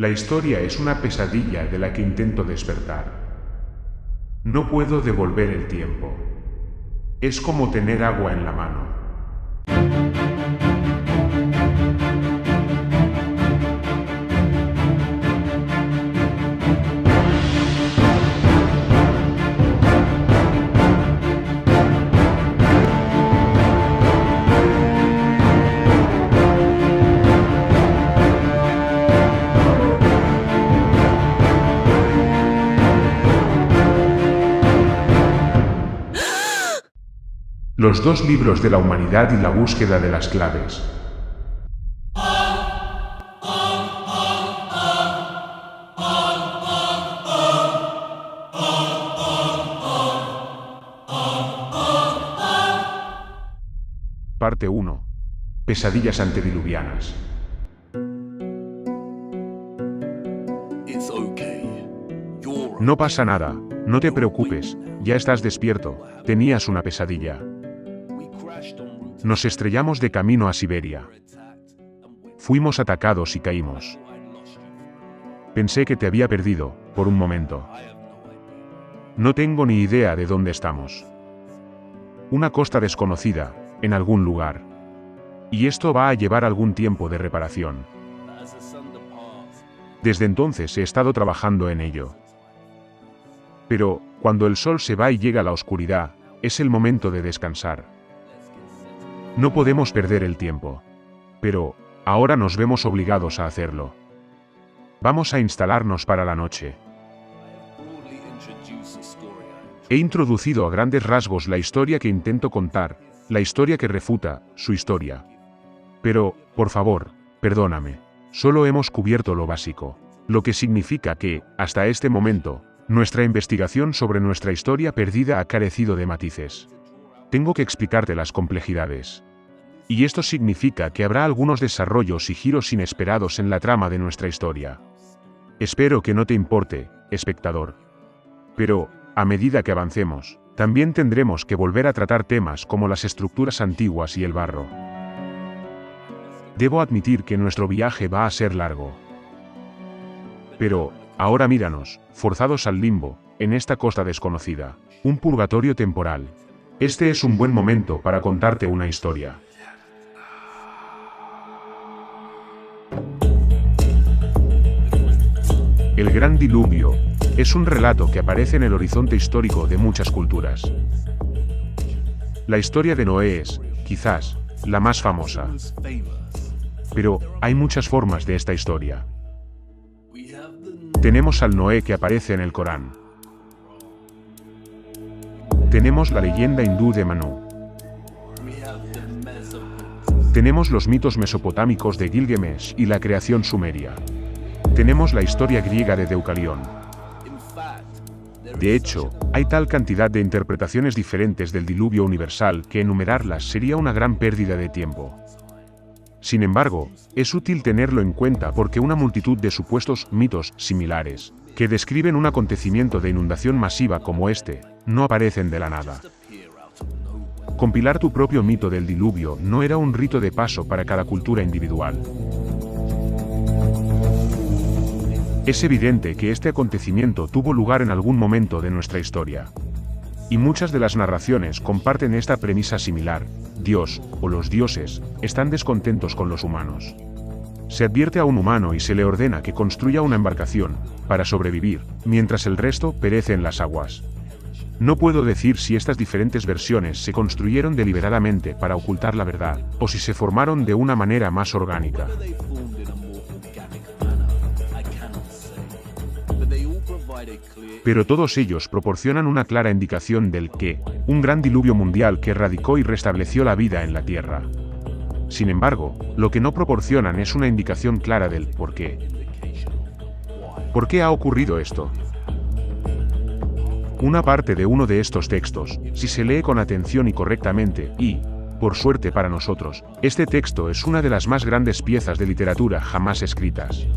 La historia es una pesadilla de la que intento despertar. No puedo devolver el tiempo. Es como tener agua en la mano. Los dos libros de la humanidad y la búsqueda de las claves. Parte 1. Pesadillas antediluvianas. No pasa nada, no te preocupes, ya estás despierto, tenías una pesadilla. Nos estrellamos de camino a Siberia. Fuimos atacados y caímos. Pensé que te había perdido, por un momento. No tengo ni idea de dónde estamos. Una costa desconocida, en algún lugar. Y esto va a llevar algún tiempo de reparación. Desde entonces he estado trabajando en ello. Pero, cuando el sol se va y llega la oscuridad, es el momento de descansar. No podemos perder el tiempo. Pero, ahora nos vemos obligados a hacerlo. Vamos a instalarnos para la noche. He introducido a grandes rasgos la historia que intento contar, la historia que refuta su historia. Pero, por favor, perdóname. Solo hemos cubierto lo básico. Lo que significa que, hasta este momento, nuestra investigación sobre nuestra historia perdida ha carecido de matices. Tengo que explicarte las complejidades. Y esto significa que habrá algunos desarrollos y giros inesperados en la trama de nuestra historia. Espero que no te importe, espectador. Pero, a medida que avancemos, también tendremos que volver a tratar temas como las estructuras antiguas y el barro. Debo admitir que nuestro viaje va a ser largo. Pero, ahora míranos, forzados al limbo, en esta costa desconocida, un purgatorio temporal. Este es un buen momento para contarte una historia. El Gran Diluvio es un relato que aparece en el horizonte histórico de muchas culturas. La historia de Noé es, quizás, la más famosa. Pero, hay muchas formas de esta historia. Tenemos al Noé que aparece en el Corán. Tenemos la leyenda hindú de Manu. Tenemos los mitos mesopotámicos de Gilgamesh y la creación sumeria. Tenemos la historia griega de Deucalión. De hecho, hay tal cantidad de interpretaciones diferentes del diluvio universal que enumerarlas sería una gran pérdida de tiempo. Sin embargo, es útil tenerlo en cuenta porque una multitud de supuestos mitos similares, que describen un acontecimiento de inundación masiva como este, no aparecen de la nada. Compilar tu propio mito del diluvio no era un rito de paso para cada cultura individual. Es evidente que este acontecimiento tuvo lugar en algún momento de nuestra historia. Y muchas de las narraciones comparten esta premisa similar: Dios, o los dioses, están descontentos con los humanos. Se advierte a un humano y se le ordena que construya una embarcación, para sobrevivir, mientras el resto perece en las aguas. No puedo decir si estas diferentes versiones se construyeron deliberadamente para ocultar la verdad, o si se formaron de una manera más orgánica. Pero todos ellos proporcionan una clara indicación del qué, un gran diluvio mundial que erradicó y restableció la vida en la Tierra. Sin embargo, lo que no proporcionan es una indicación clara del por qué. ¿Por qué ha ocurrido esto? Una parte de uno de estos textos, si se lee con atención y correctamente, y, por suerte para nosotros, este texto es una de las más grandes piezas de literatura jamás escritas.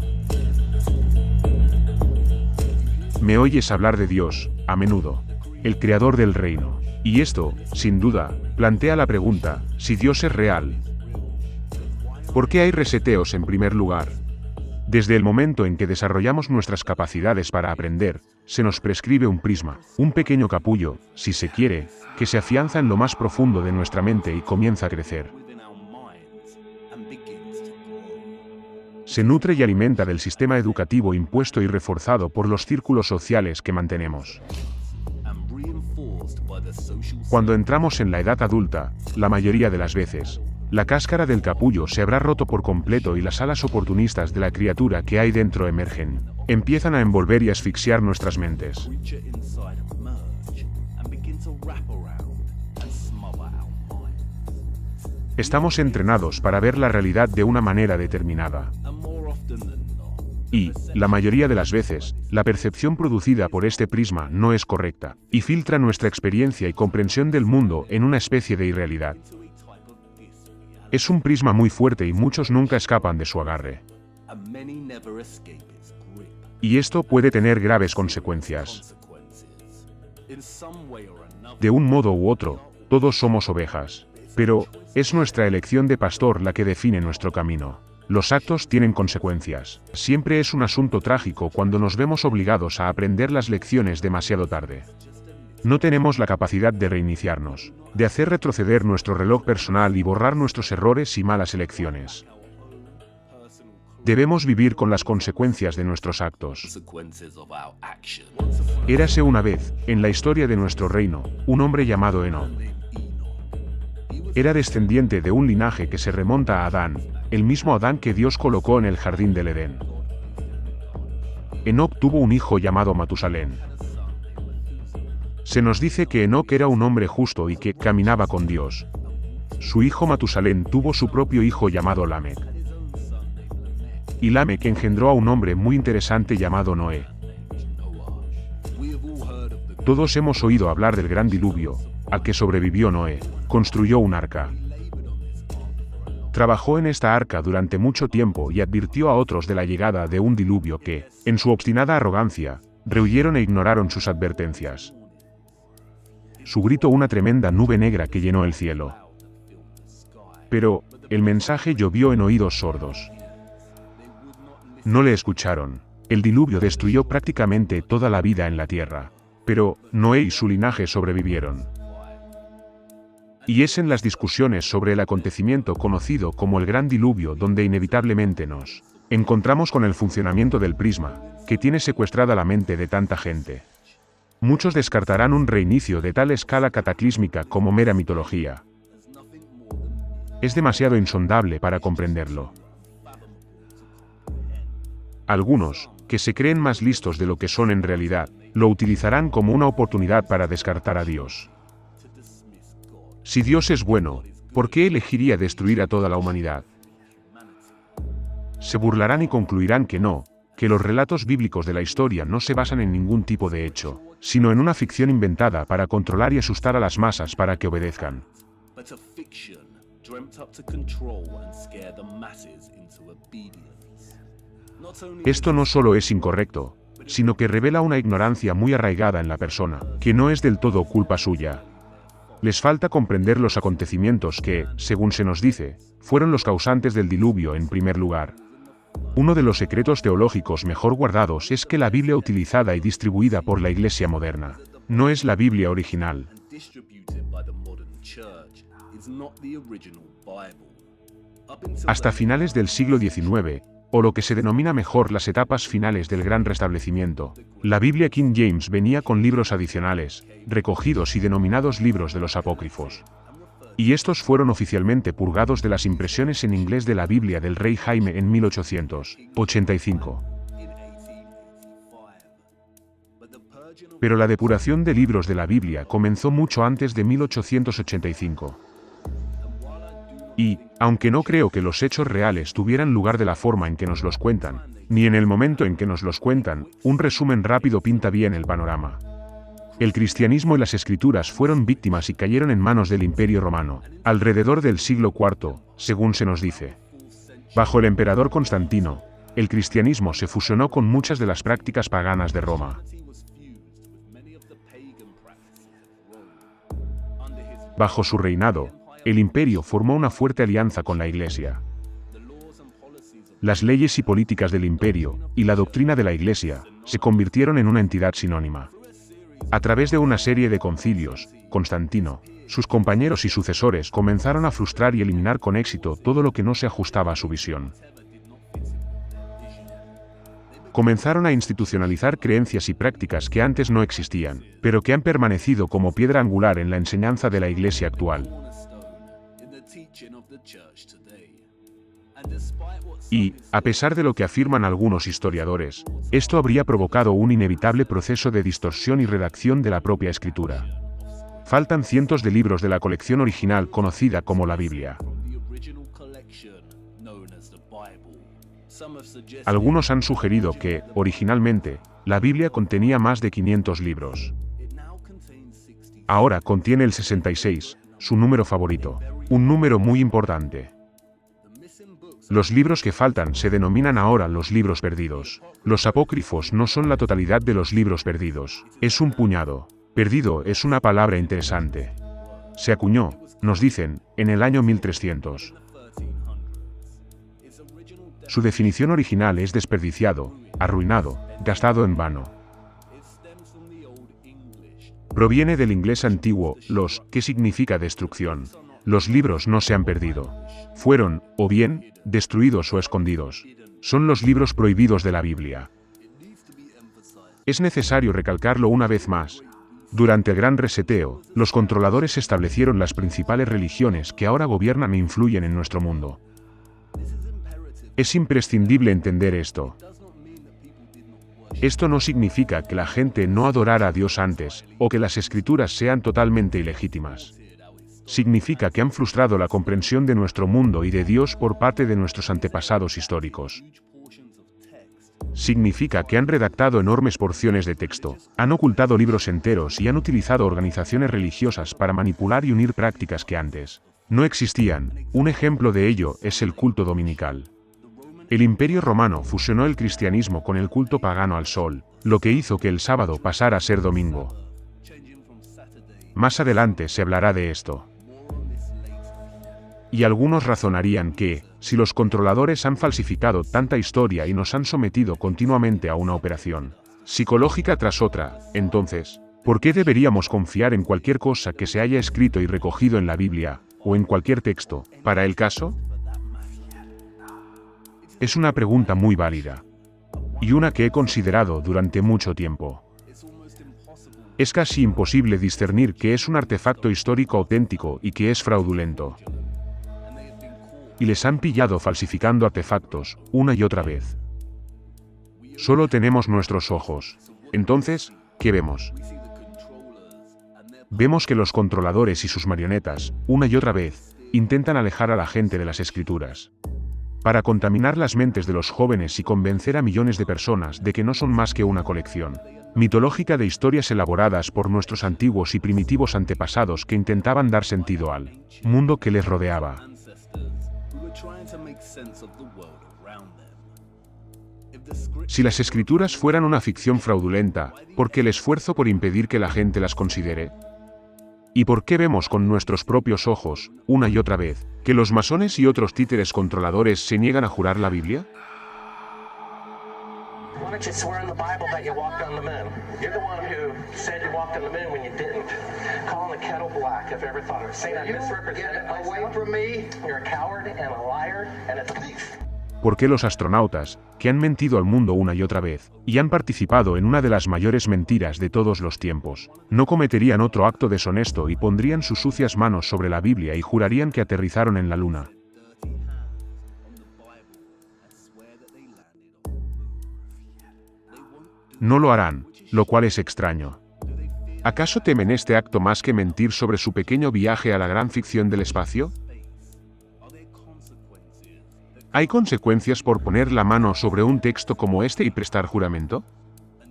Me oyes hablar de Dios, a menudo, el creador del reino. Y esto, sin duda, plantea la pregunta, si Dios es real. ¿Por qué hay reseteos en primer lugar? Desde el momento en que desarrollamos nuestras capacidades para aprender, se nos prescribe un prisma, un pequeño capullo, si se quiere, que se afianza en lo más profundo de nuestra mente y comienza a crecer. Se nutre y alimenta del sistema educativo impuesto y reforzado por los círculos sociales que mantenemos. Cuando entramos en la edad adulta, la mayoría de las veces, la cáscara del capullo se habrá roto por completo y las alas oportunistas de la criatura que hay dentro emergen, empiezan a envolver y asfixiar nuestras mentes. Estamos entrenados para ver la realidad de una manera determinada. Y, la mayoría de las veces, la percepción producida por este prisma no es correcta, y filtra nuestra experiencia y comprensión del mundo en una especie de irrealidad. Es un prisma muy fuerte y muchos nunca escapan de su agarre. Y esto puede tener graves consecuencias. De un modo u otro, todos somos ovejas. Pero, es nuestra elección de pastor la que define nuestro camino. Los actos tienen consecuencias. Siempre es un asunto trágico cuando nos vemos obligados a aprender las lecciones demasiado tarde. No tenemos la capacidad de reiniciarnos, de hacer retroceder nuestro reloj personal y borrar nuestros errores y malas elecciones. Debemos vivir con las consecuencias de nuestros actos. Érase una vez, en la historia de nuestro reino, un hombre llamado Enoc. Era descendiente de un linaje que se remonta a Adán, el mismo Adán que Dios colocó en el jardín del Edén. Enoc tuvo un hijo llamado Matusalén. Se nos dice que Enoc era un hombre justo y que caminaba con Dios. Su hijo Matusalén tuvo su propio hijo llamado Lamec. Y Lamec engendró a un hombre muy interesante llamado Noé. Todos hemos oído hablar del gran diluvio, al que sobrevivió Noé. Construyó un arca. Trabajó en esta arca durante mucho tiempo y advirtió a otros de la llegada de un diluvio que, en su obstinada arrogancia, rehuyeron e ignoraron sus advertencias. Su grito una tremenda nube negra que llenó el cielo. Pero, el mensaje llovió en oídos sordos. No le escucharon. El diluvio destruyó prácticamente toda la vida en la tierra. Pero, Noé y su linaje sobrevivieron. Y es en las discusiones sobre el acontecimiento conocido como el Gran Diluvio donde inevitablemente nos encontramos con el funcionamiento del prisma, que tiene secuestrada la mente de tanta gente. Muchos descartarán un reinicio de tal escala cataclísmica como mera mitología. Es demasiado insondable para comprenderlo. Algunos, que se creen más listos de lo que son en realidad, lo utilizarán como una oportunidad para descartar a Dios. Si Dios es bueno, ¿por qué elegiría destruir a toda la humanidad? Se burlarán y concluirán que no, que los relatos bíblicos de la historia no se basan en ningún tipo de hecho, sino en una ficción inventada para controlar y asustar a las masas para que obedezcan. Esto no solo es incorrecto, sino que revela una ignorancia muy arraigada en la persona, que no es del todo culpa suya. Les falta comprender los acontecimientos que, según se nos dice, fueron los causantes del diluvio en primer lugar. Uno de los secretos teológicos mejor guardados es que la Biblia utilizada y distribuida por la Iglesia moderna no es la Biblia original. Hasta finales del siglo XIX, o lo que se denomina mejor las etapas finales del Gran Restablecimiento, la Biblia King James venía con libros adicionales, recogidos y denominados libros de los apócrifos. Y estos fueron oficialmente purgados de las impresiones en inglés de la Biblia del rey Jaime en 1885. Pero la depuración de libros de la Biblia comenzó mucho antes de 1885. Y, aunque no creo que los hechos reales tuvieran lugar de la forma en que nos los cuentan, ni en el momento en que nos los cuentan, un resumen rápido pinta bien el panorama. El cristianismo y las escrituras fueron víctimas y cayeron en manos del Imperio Romano, alrededor del siglo IV, según se nos dice. Bajo el emperador Constantino, el cristianismo se fusionó con muchas de las prácticas paganas de Roma. Bajo su reinado, el imperio formó una fuerte alianza con la Iglesia. Las leyes y políticas del imperio, y la doctrina de la Iglesia, se convirtieron en una entidad sinónima. A través de una serie de concilios, Constantino, sus compañeros y sucesores comenzaron a frustrar y eliminar con éxito todo lo que no se ajustaba a su visión. Comenzaron a institucionalizar creencias y prácticas que antes no existían, pero que han permanecido como piedra angular en la enseñanza de la Iglesia actual. Y, a pesar de lo que afirman algunos historiadores, esto habría provocado un inevitable proceso de distorsión y redacción de la propia escritura. Faltan cientos de libros de la colección original conocida como la Biblia. Algunos han sugerido que, originalmente, la Biblia contenía más de 500 libros. Ahora contiene el 66, su número favorito, un número muy importante. Los libros que faltan se denominan ahora los libros perdidos. Los apócrifos no son la totalidad de los libros perdidos, es un puñado. Perdido es una palabra interesante. Se acuñó, nos dicen, en el año 1300. Su definición original es desperdiciado, arruinado, gastado en vano. Proviene del inglés antiguo, los, que significa destrucción. Los libros no se han perdido. Fueron, o bien, destruidos o escondidos. Son los libros prohibidos de la Biblia. Es necesario recalcarlo una vez más. Durante el Gran Reseteo, los controladores establecieron las principales religiones que ahora gobiernan e influyen en nuestro mundo. Es imprescindible entender esto. Esto no significa que la gente no adorara a Dios antes, o que las escrituras sean totalmente ilegítimas. Significa que han frustrado la comprensión de nuestro mundo y de Dios por parte de nuestros antepasados históricos. Significa que han redactado enormes porciones de texto, han ocultado libros enteros y han utilizado organizaciones religiosas para manipular y unir prácticas que antes no existían. Un ejemplo de ello es el culto dominical. El Imperio Romano fusionó el cristianismo con el culto pagano al sol, lo que hizo que el sábado pasara a ser domingo. Más adelante se hablará de esto. Y algunos razonarían que, si los controladores han falsificado tanta historia y nos han sometido continuamente a una operación psicológica tras otra, entonces, ¿por qué deberíamos confiar en cualquier cosa que se haya escrito y recogido en la Biblia, o en cualquier texto, para el caso? Es una pregunta muy válida. Y una que he considerado durante mucho tiempo. Es casi imposible discernir qué es un artefacto histórico auténtico y qué es fraudulento. Y les han pillado falsificando artefactos, una y otra vez. Solo tenemos nuestros ojos. Entonces, ¿qué vemos? Vemos que los controladores y sus marionetas, una y otra vez, intentan alejar a la gente de las escrituras. Para contaminar las mentes de los jóvenes y convencer a millones de personas de que no son más que una colección mitológica de historias elaboradas por nuestros antiguos y primitivos antepasados que intentaban dar sentido al mundo que les rodeaba. Si las escrituras fueran una ficción fraudulenta, ¿por qué el esfuerzo por impedir que la gente las considere? ¿Y por qué vemos con nuestros propios ojos, una y otra vez, que los masones y otros títeres controladores se niegan a jurar la Biblia? ¿Por qué los astronautas, que han mentido al mundo una y otra vez, y han participado en una de las mayores mentiras de todos los tiempos, no cometerían otro acto deshonesto y pondrían sus sucias manos sobre la Biblia y jurarían que aterrizaron en la luna? No lo harán, lo cual es extraño. ¿Acaso temen este acto más que mentir sobre su pequeño viaje a la gran ficción del espacio? ¿Hay consecuencias por poner la mano sobre un texto como este y prestar juramento?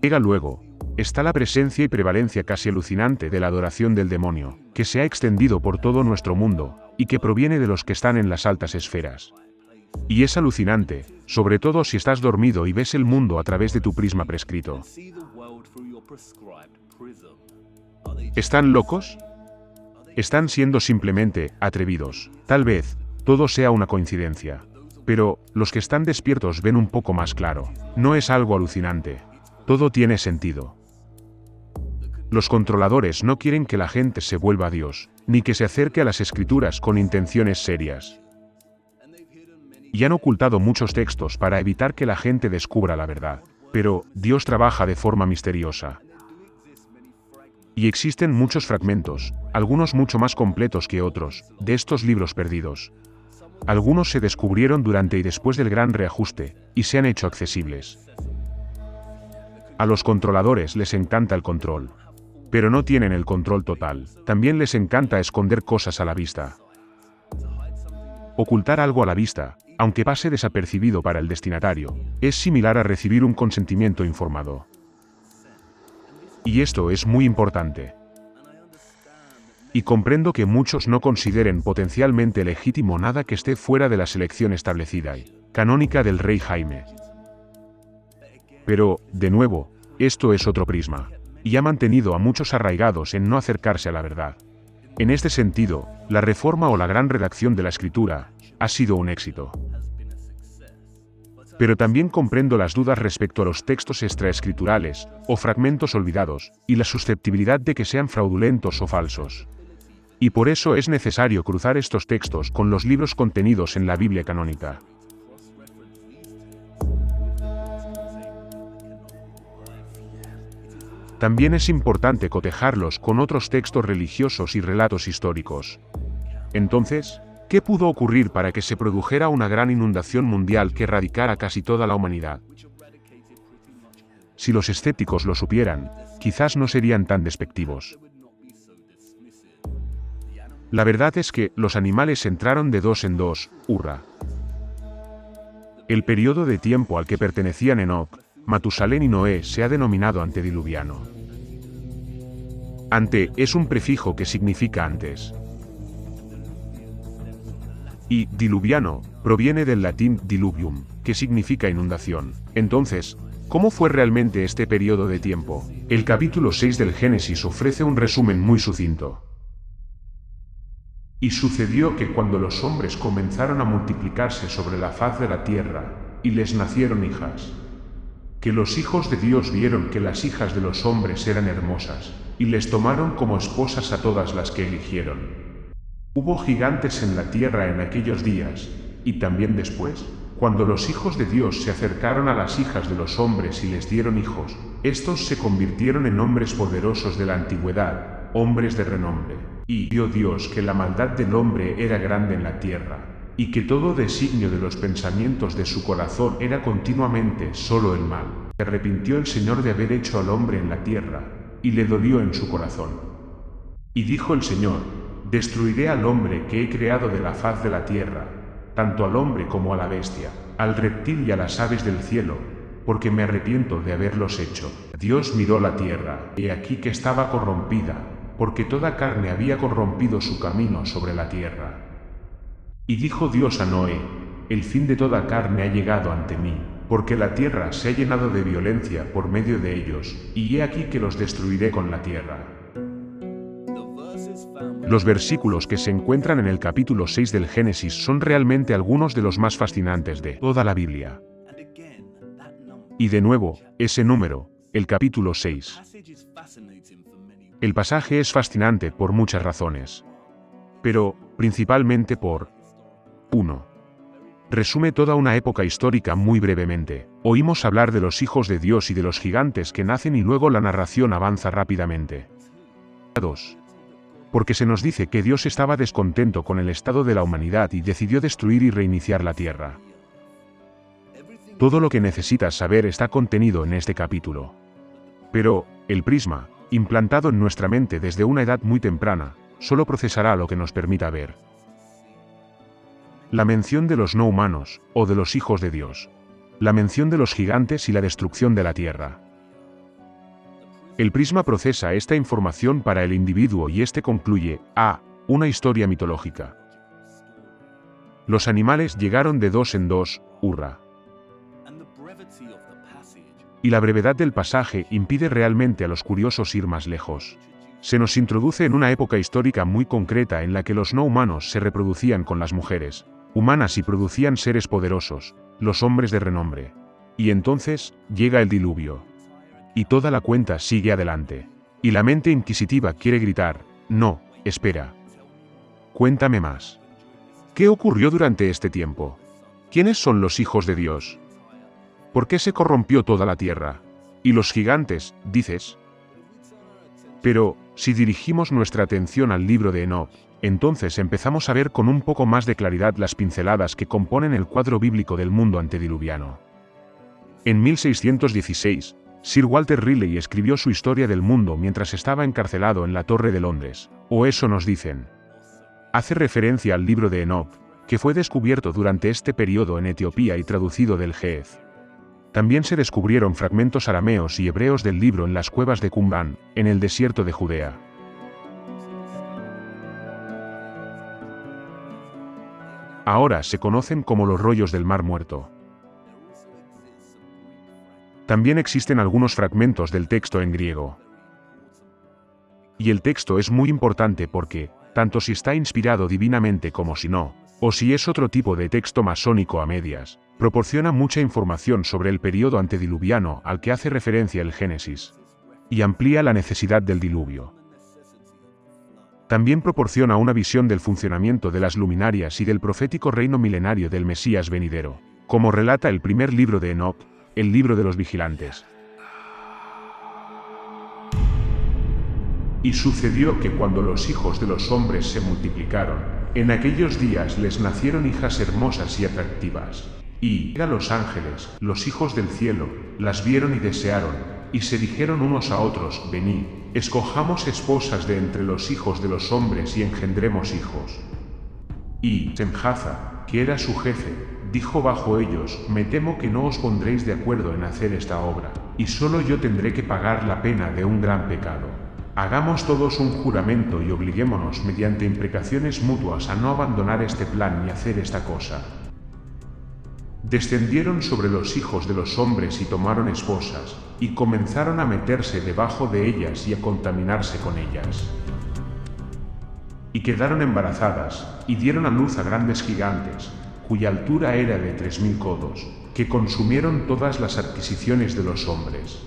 Luego, está la presencia y prevalencia casi alucinante de la adoración del demonio, que se ha extendido por todo nuestro mundo, y que proviene de los que están en las altas esferas. Y es alucinante, sobre todo si estás dormido y ves el mundo a través de tu prisma prescrito. ¿Están locos? ¿Están siendo simplemente atrevidos? Tal vez, todo sea una coincidencia. Pero, los que están despiertos ven un poco más claro. No es algo alucinante. Todo tiene sentido. Los controladores no quieren que la gente se vuelva a Dios, ni que se acerque a las Escrituras con intenciones serias. Y han ocultado muchos textos para evitar que la gente descubra la verdad. Pero, Dios trabaja de forma misteriosa. Y existen muchos fragmentos, algunos mucho más completos que otros, de estos libros perdidos. Algunos se descubrieron durante y después del gran reajuste, y se han hecho accesibles. A los controladores les encanta el control. Pero no tienen el control total. También les encanta esconder cosas a la vista. Ocultar algo a la vista, aunque pase desapercibido para el destinatario, es similar a recibir un consentimiento informado. Y esto es muy importante. Y comprendo que muchos no consideren potencialmente legítimo nada que esté fuera de la selección establecida y canónica del rey Jaime. Pero, de nuevo, esto es otro prisma. Y ha mantenido a muchos arraigados en no acercarse a la verdad. En este sentido, la reforma o la gran redacción de la escritura ha sido un éxito. Pero también comprendo las dudas respecto a los textos extraescriturales, o fragmentos olvidados, y la susceptibilidad de que sean fraudulentos o falsos. Y por eso es necesario cruzar estos textos con los libros contenidos en la Biblia canónica. También es importante cotejarlos con otros textos religiosos y relatos históricos. Entonces, ¿qué pudo ocurrir para que se produjera una gran inundación mundial que erradicara casi toda la humanidad? Si los escépticos lo supieran, quizás no serían tan despectivos. La verdad es que los animales entraron de dos en dos, hurra. El periodo de tiempo al que pertenecían Enoc, Matusalén y Noé se ha denominado antediluviano. Ante es un prefijo que significa antes. Y diluviano proviene del latín diluvium, que significa inundación. Entonces, ¿cómo fue realmente este periodo de tiempo? El capítulo 6 del Génesis ofrece un resumen muy sucinto. Y sucedió que cuando los hombres comenzaron a multiplicarse sobre la faz de la tierra, y les nacieron hijas, que los hijos de Dios vieron que las hijas de los hombres eran hermosas, y les tomaron como esposas a todas las que eligieron. Hubo gigantes en la tierra en aquellos días, y también después, cuando los hijos de Dios se acercaron a las hijas de los hombres y les dieron hijos, estos se convirtieron en hombres poderosos de la antigüedad, hombres de renombre. Y vio Dios que la maldad del hombre era grande en la tierra, y que todo designio de los pensamientos de su corazón era continuamente solo el mal. Se arrepintió el Señor de haber hecho al hombre en la tierra, y le dolió en su corazón. Y dijo el Señor: destruiré al hombre que he creado de la faz de la tierra, tanto al hombre como a la bestia, al reptil y a las aves del cielo, porque me arrepiento de haberlos hecho. Dios miró la tierra, y aquí que estaba corrompida, porque toda carne había corrompido su camino sobre la tierra. Y dijo Dios a Noé: el fin de toda carne ha llegado ante mí, porque la tierra se ha llenado de violencia por medio de ellos, y he aquí que los destruiré con la tierra. Los versículos que se encuentran en el capítulo 6 del Génesis son realmente algunos de los más fascinantes de toda la Biblia. Y de nuevo, ese número, el capítulo 6. El pasaje es fascinante por muchas razones. Pero, principalmente por 1. Resume toda una época histórica muy brevemente. Oímos hablar de los hijos de Dios y de los gigantes que nacen y luego la narración avanza rápidamente. 2. Porque se nos dice que Dios estaba descontento con el estado de la humanidad y decidió destruir y reiniciar la tierra. Todo lo que necesitas saber está contenido en este capítulo. Pero, el prisma, implantado en nuestra mente desde una edad muy temprana, solo procesará lo que nos permita ver. La mención de los no humanos, o de los hijos de Dios. La mención de los gigantes y la destrucción de la tierra. El prisma procesa esta información para el individuo y este concluye: una historia mitológica. Los animales llegaron de dos en dos, hurra. Y la brevedad del pasaje impide realmente a los curiosos ir más lejos. Se nos introduce en una época histórica muy concreta en la que los no humanos se reproducían con las mujeres, humanas y producían seres poderosos, los hombres de renombre. Y entonces, llega el diluvio. Y toda la cuenta sigue adelante. Y la mente inquisitiva quiere gritar, no, espera. Cuéntame más. ¿Qué ocurrió durante este tiempo? ¿Quiénes son los hijos de Dios? ¿Por qué se corrompió toda la tierra? ¿Y los gigantes, dices? Pero, si dirigimos nuestra atención al libro de Enoc, entonces empezamos a ver con un poco más de claridad las pinceladas que componen el cuadro bíblico del mundo antediluviano. En 1616, Sir Walter Raleigh escribió su historia del mundo mientras estaba encarcelado en la Torre de Londres, o eso nos dicen. Hace referencia al libro de Enoc, que fue descubierto durante este periodo en Etiopía y traducido del Ge'ez. También se descubrieron fragmentos arameos y hebreos del libro en las cuevas de Qumran, en el desierto de Judea. Ahora se conocen como los rollos del Mar Muerto. También existen algunos fragmentos del texto en griego. Y el texto es muy importante porque, tanto si está inspirado divinamente como si no, o si es otro tipo de texto masónico a medias, proporciona mucha información sobre el período antediluviano al que hace referencia el Génesis. Y amplía la necesidad del diluvio. También proporciona una visión del funcionamiento de las luminarias y del profético reino milenario del Mesías venidero, como relata el primer libro de Enoc, el libro de los vigilantes. Y sucedió que cuando los hijos de los hombres se multiplicaron, en aquellos días les nacieron hijas hermosas y atractivas. Y los ángeles, los hijos del cielo, las vieron y desearon, y se dijeron unos a otros, venid, escojamos esposas de entre los hijos de los hombres y engendremos hijos. Y Semjaza, que era su jefe, dijo bajo ellos, me temo que no os pondréis de acuerdo en hacer esta obra, y solo yo tendré que pagar la pena de un gran pecado. Hagamos todos un juramento y obliguémonos mediante imprecaciones mutuas a no abandonar este plan ni hacer esta cosa. Descendieron sobre los hijos de los hombres y tomaron esposas, y comenzaron a meterse debajo de ellas y a contaminarse con ellas. Y quedaron embarazadas, y dieron a luz a grandes gigantes, cuya altura era de 3000 codos, que consumieron todas las adquisiciones de los hombres.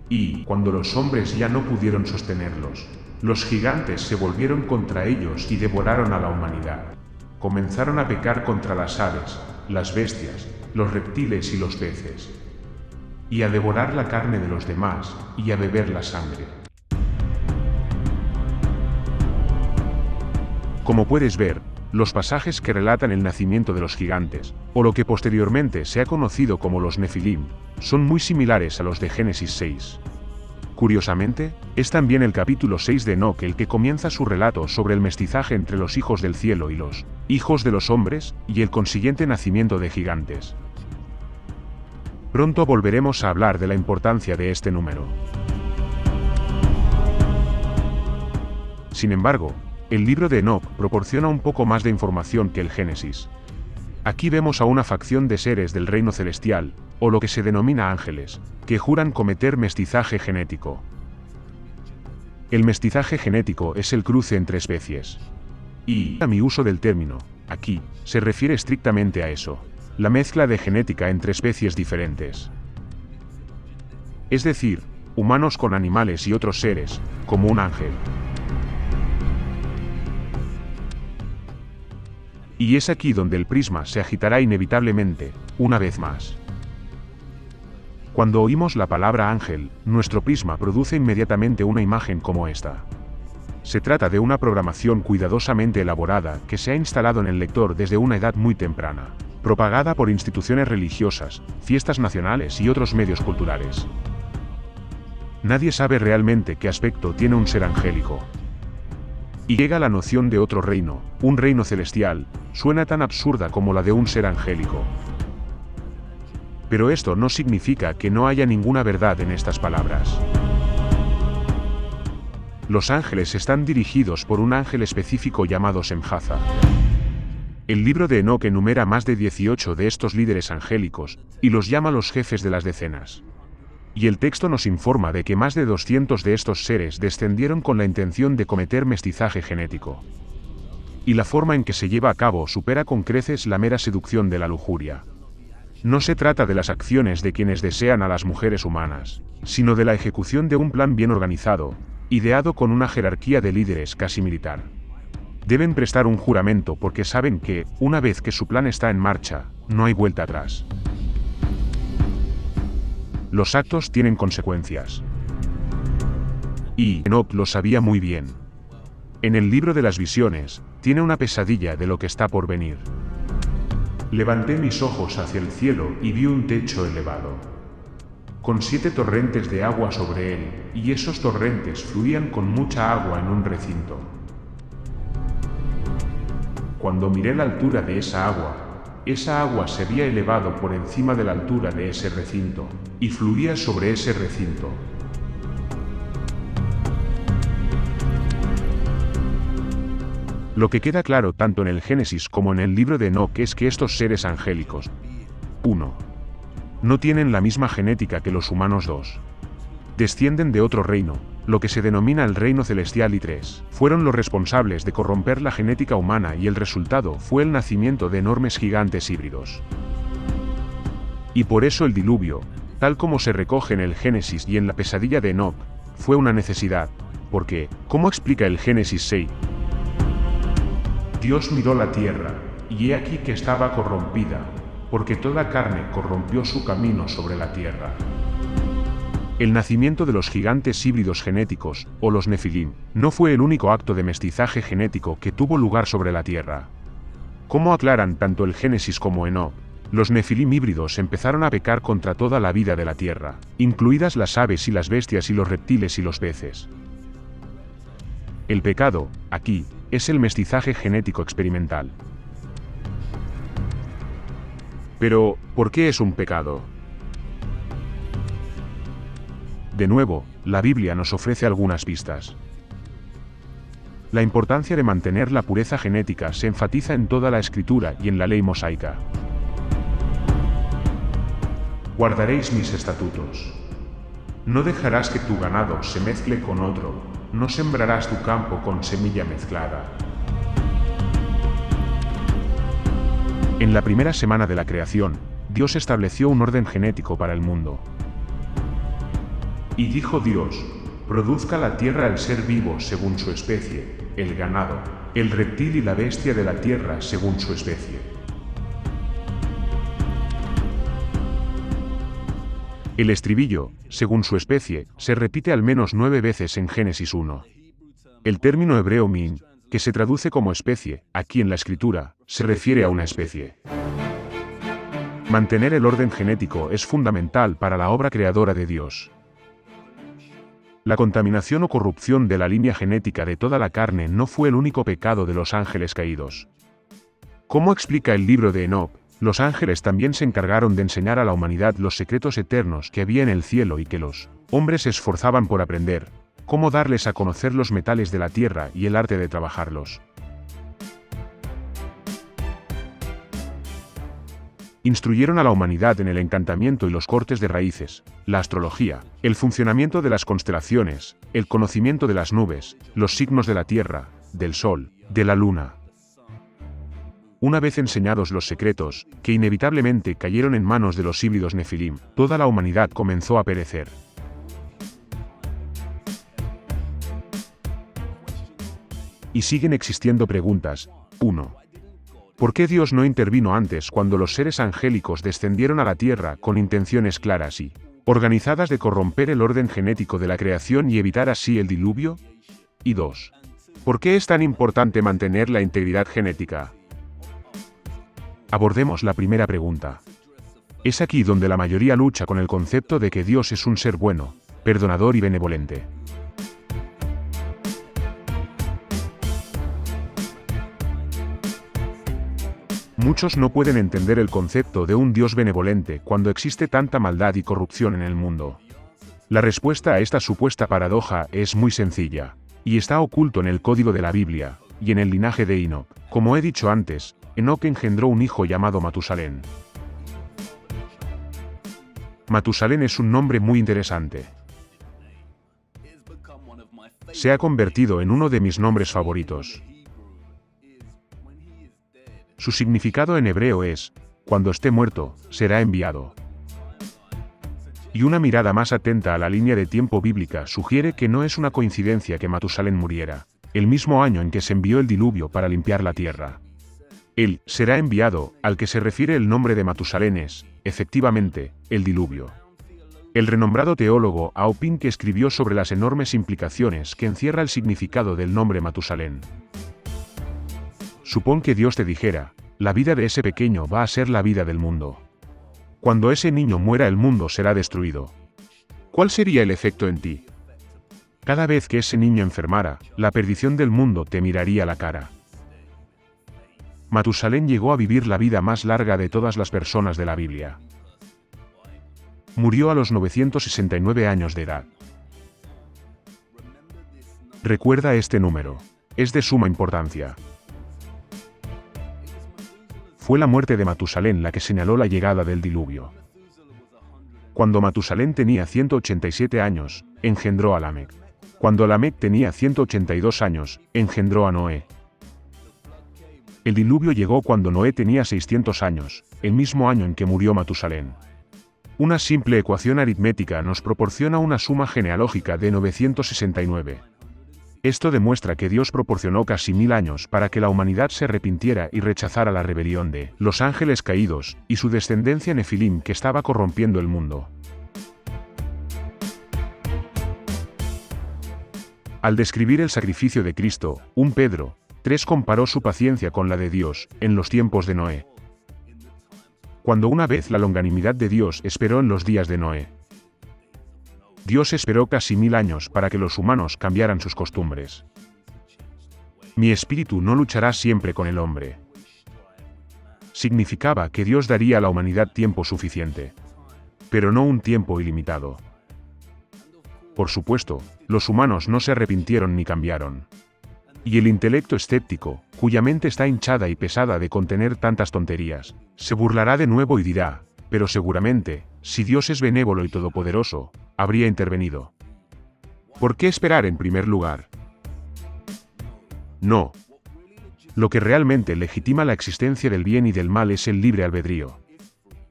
Y, cuando los hombres ya no pudieron sostenerlos, los gigantes se volvieron contra ellos y devoraron a la humanidad. Comenzaron a pecar contra las aves, las bestias, los reptiles y los peces, y a devorar la carne de los demás, y a beber la sangre. Como puedes ver, los pasajes que relatan el nacimiento de los gigantes, o lo que posteriormente se ha conocido como los Nefilim, son muy similares a los de Génesis 6. Curiosamente, es también el capítulo 6 de Enoc el que comienza su relato sobre el mestizaje entre los hijos del cielo y los hijos de los hombres, y el consiguiente nacimiento de gigantes. Pronto volveremos a hablar de la importancia de este número. Sin embargo, el libro de Enoc proporciona un poco más de información que el Génesis. Aquí vemos a una facción de seres del reino celestial, o lo que se denomina ángeles, que juran cometer mestizaje genético. El mestizaje genético es el cruce entre especies. Y, a mi uso del término, aquí, se refiere estrictamente a eso, la mezcla de genética entre especies diferentes. Es decir, humanos con animales y otros seres, como un ángel. Y es aquí donde el prisma se agitará inevitablemente, una vez más. Cuando oímos la palabra ángel, nuestro prisma produce inmediatamente una imagen como esta. Se trata de una programación cuidadosamente elaborada que se ha instalado en el lector desde una edad muy temprana, propagada por instituciones religiosas, fiestas nacionales y otros medios culturales. Nadie sabe realmente qué aspecto tiene un ser angélico. Y llega la noción de otro reino, un reino celestial, suena tan absurda como la de un ser angélico. Pero esto no significa que no haya ninguna verdad en estas palabras. Los ángeles están dirigidos por un ángel específico llamado Semjaza. El libro de Enoc enumera más de 18 de estos líderes angélicos, y los llama los jefes de las decenas. Y el texto nos informa de que más de 200 de estos seres descendieron con la intención de cometer mestizaje genético. y la forma en que se lleva a cabo supera con creces la mera seducción de la lujuria. No se trata de las acciones de quienes desean a las mujeres humanas, sino de la ejecución de un plan bien organizado, ideado con una jerarquía de líderes casi militar. Deben prestar un juramento porque saben que, una vez que su plan está en marcha, no hay vuelta atrás. Los actos tienen consecuencias. Y Enoc lo sabía muy bien. En el libro de las visiones, tiene una pesadilla de lo que está por venir. Levanté mis ojos hacia el cielo y vi un techo elevado, con 7 torrentes de agua sobre él, y esos torrentes fluían con mucha agua en un recinto. Cuando miré la altura de esa agua se había elevado por encima de la altura de ese recinto, y fluía sobre ese recinto. Lo que queda claro tanto en el Génesis como en el libro de Enoc es que estos seres angélicos, 1. No tienen la misma genética que los humanos. 2. Descienden de otro reino, lo que se denomina el reino celestial, y 3. Fueron los responsables de corromper la genética humana y el resultado fue el nacimiento de enormes gigantes híbridos. Y por eso el diluvio, tal como se recoge en el Génesis y en la pesadilla de Enoc, fue una necesidad, porque, ¿cómo explica el Génesis 6? Dios miró la tierra, y he aquí que estaba corrompida, porque toda carne corrompió su camino sobre la tierra. El nacimiento de los gigantes híbridos genéticos, o los Nefilim, no fue el único acto de mestizaje genético que tuvo lugar sobre la tierra. Como aclaran tanto el Génesis como Enoc, los Nefilim híbridos empezaron a pecar contra toda la vida de la tierra, incluidas las aves y las bestias y los reptiles y los peces. El pecado, aquí, es el mestizaje genético experimental. Pero, ¿por qué es un pecado? De nuevo, la Biblia nos ofrece algunas pistas. La importancia de mantener la pureza genética se enfatiza en toda la Escritura y en la ley mosaica. Guardaréis mis estatutos. No dejarás que tu ganado se mezcle con otro. No sembrarás tu campo con semilla mezclada. En la primera semana de la creación, Dios estableció un orden genético para el mundo. Y dijo Dios: produzca la tierra el ser vivo según su especie, el ganado, el reptil y la bestia de la tierra según su especie. El estribillo, según su especie, se repite al menos 9 veces en Génesis 1. El término hebreo min, que se traduce como especie, aquí en la escritura, se refiere a una especie. Mantener el orden genético es fundamental para la obra creadora de Dios. La contaminación o corrupción de la línea genética de toda la carne no fue el único pecado de los ángeles caídos. ¿Cómo explica el libro de Enoc? Los ángeles también se encargaron de enseñar a la humanidad los secretos eternos que había en el cielo y que los hombres se esforzaban por aprender, cómo darles a conocer los metales de la tierra y el arte de trabajarlos. Instruyeron a la humanidad en el encantamiento y los cortes de raíces, la astrología, el funcionamiento de las constelaciones, el conocimiento de las nubes, los signos de la tierra, del sol, de la luna. Una vez enseñados los secretos, que inevitablemente cayeron en manos de los híbridos Nefilim, toda la humanidad comenzó a perecer. Y siguen existiendo preguntas. 1. ¿Por qué Dios no intervino antes cuando los seres angélicos descendieron a la tierra con intenciones claras y organizadas de corromper el orden genético de la creación y evitar así el diluvio? Y 2. ¿Por qué es tan importante mantener la integridad genética? Abordemos la primera pregunta. Es aquí donde la mayoría lucha con el concepto de que Dios es un ser bueno, perdonador y benevolente. Muchos no pueden entender el concepto de un Dios benevolente cuando existe tanta maldad y corrupción en el mundo. La respuesta a esta supuesta paradoja es muy sencilla, y está oculto en el código de la Biblia, y en el linaje de Enoc. Como he dicho antes, Enoc engendró un hijo llamado Matusalén. Matusalén es un nombre muy interesante. Se ha convertido en uno de mis nombres favoritos. Su significado en hebreo es, cuando esté muerto, será enviado. Y una mirada más atenta a la línea de tiempo bíblica sugiere que no es una coincidencia que Matusalén muriera, el mismo año en que se envió el diluvio para limpiar la tierra. Él será enviado, al que se refiere el nombre de Matusalén es, efectivamente, el diluvio. El renombrado teólogo Aupin que escribió sobre las enormes implicaciones que encierra el significado del nombre Matusalén. Supón que Dios te dijera, la vida de ese pequeño va a ser la vida del mundo. Cuando ese niño muera el mundo será destruido. ¿Cuál sería el efecto en ti? Cada vez que ese niño enfermara, la perdición del mundo te miraría la cara. Matusalén llegó a vivir la vida más larga de todas las personas de la Biblia. Murió a los 969 años de edad. Recuerda este número. Es de suma importancia. Fue la muerte de Matusalén la que señaló la llegada del diluvio. Cuando Matusalén tenía 187 años, engendró a Lamec. Cuando Lamec tenía 182 años, engendró a Noé. El diluvio llegó cuando Noé tenía 600 años, el mismo año en que murió Matusalén. Una simple ecuación aritmética nos proporciona una suma genealógica de 969. Esto demuestra que Dios proporcionó casi 1000 años para que la humanidad se arrepintiera y rechazara la rebelión de los ángeles caídos y su descendencia Nefilim que estaba corrompiendo el mundo. Al describir el sacrificio de Cristo, 1 Pedro 3 comparó su paciencia con la de Dios en los tiempos de Noé. Cuando una vez la longanimidad de Dios esperó en los días de Noé. Dios esperó casi 1000 años para que los humanos cambiaran sus costumbres. Mi espíritu no luchará siempre con el hombre. Significaba que Dios daría a la humanidad tiempo suficiente. Pero no un tiempo ilimitado. Por supuesto, los humanos no se arrepintieron ni cambiaron. Y el intelecto escéptico, cuya mente está hinchada y pesada de contener tantas tonterías, se burlará de nuevo y dirá, pero seguramente, si Dios es benévolo y todopoderoso, habría intervenido. ¿Por qué esperar en primer lugar? No. Lo que realmente legitima la existencia del bien y del mal es el libre albedrío.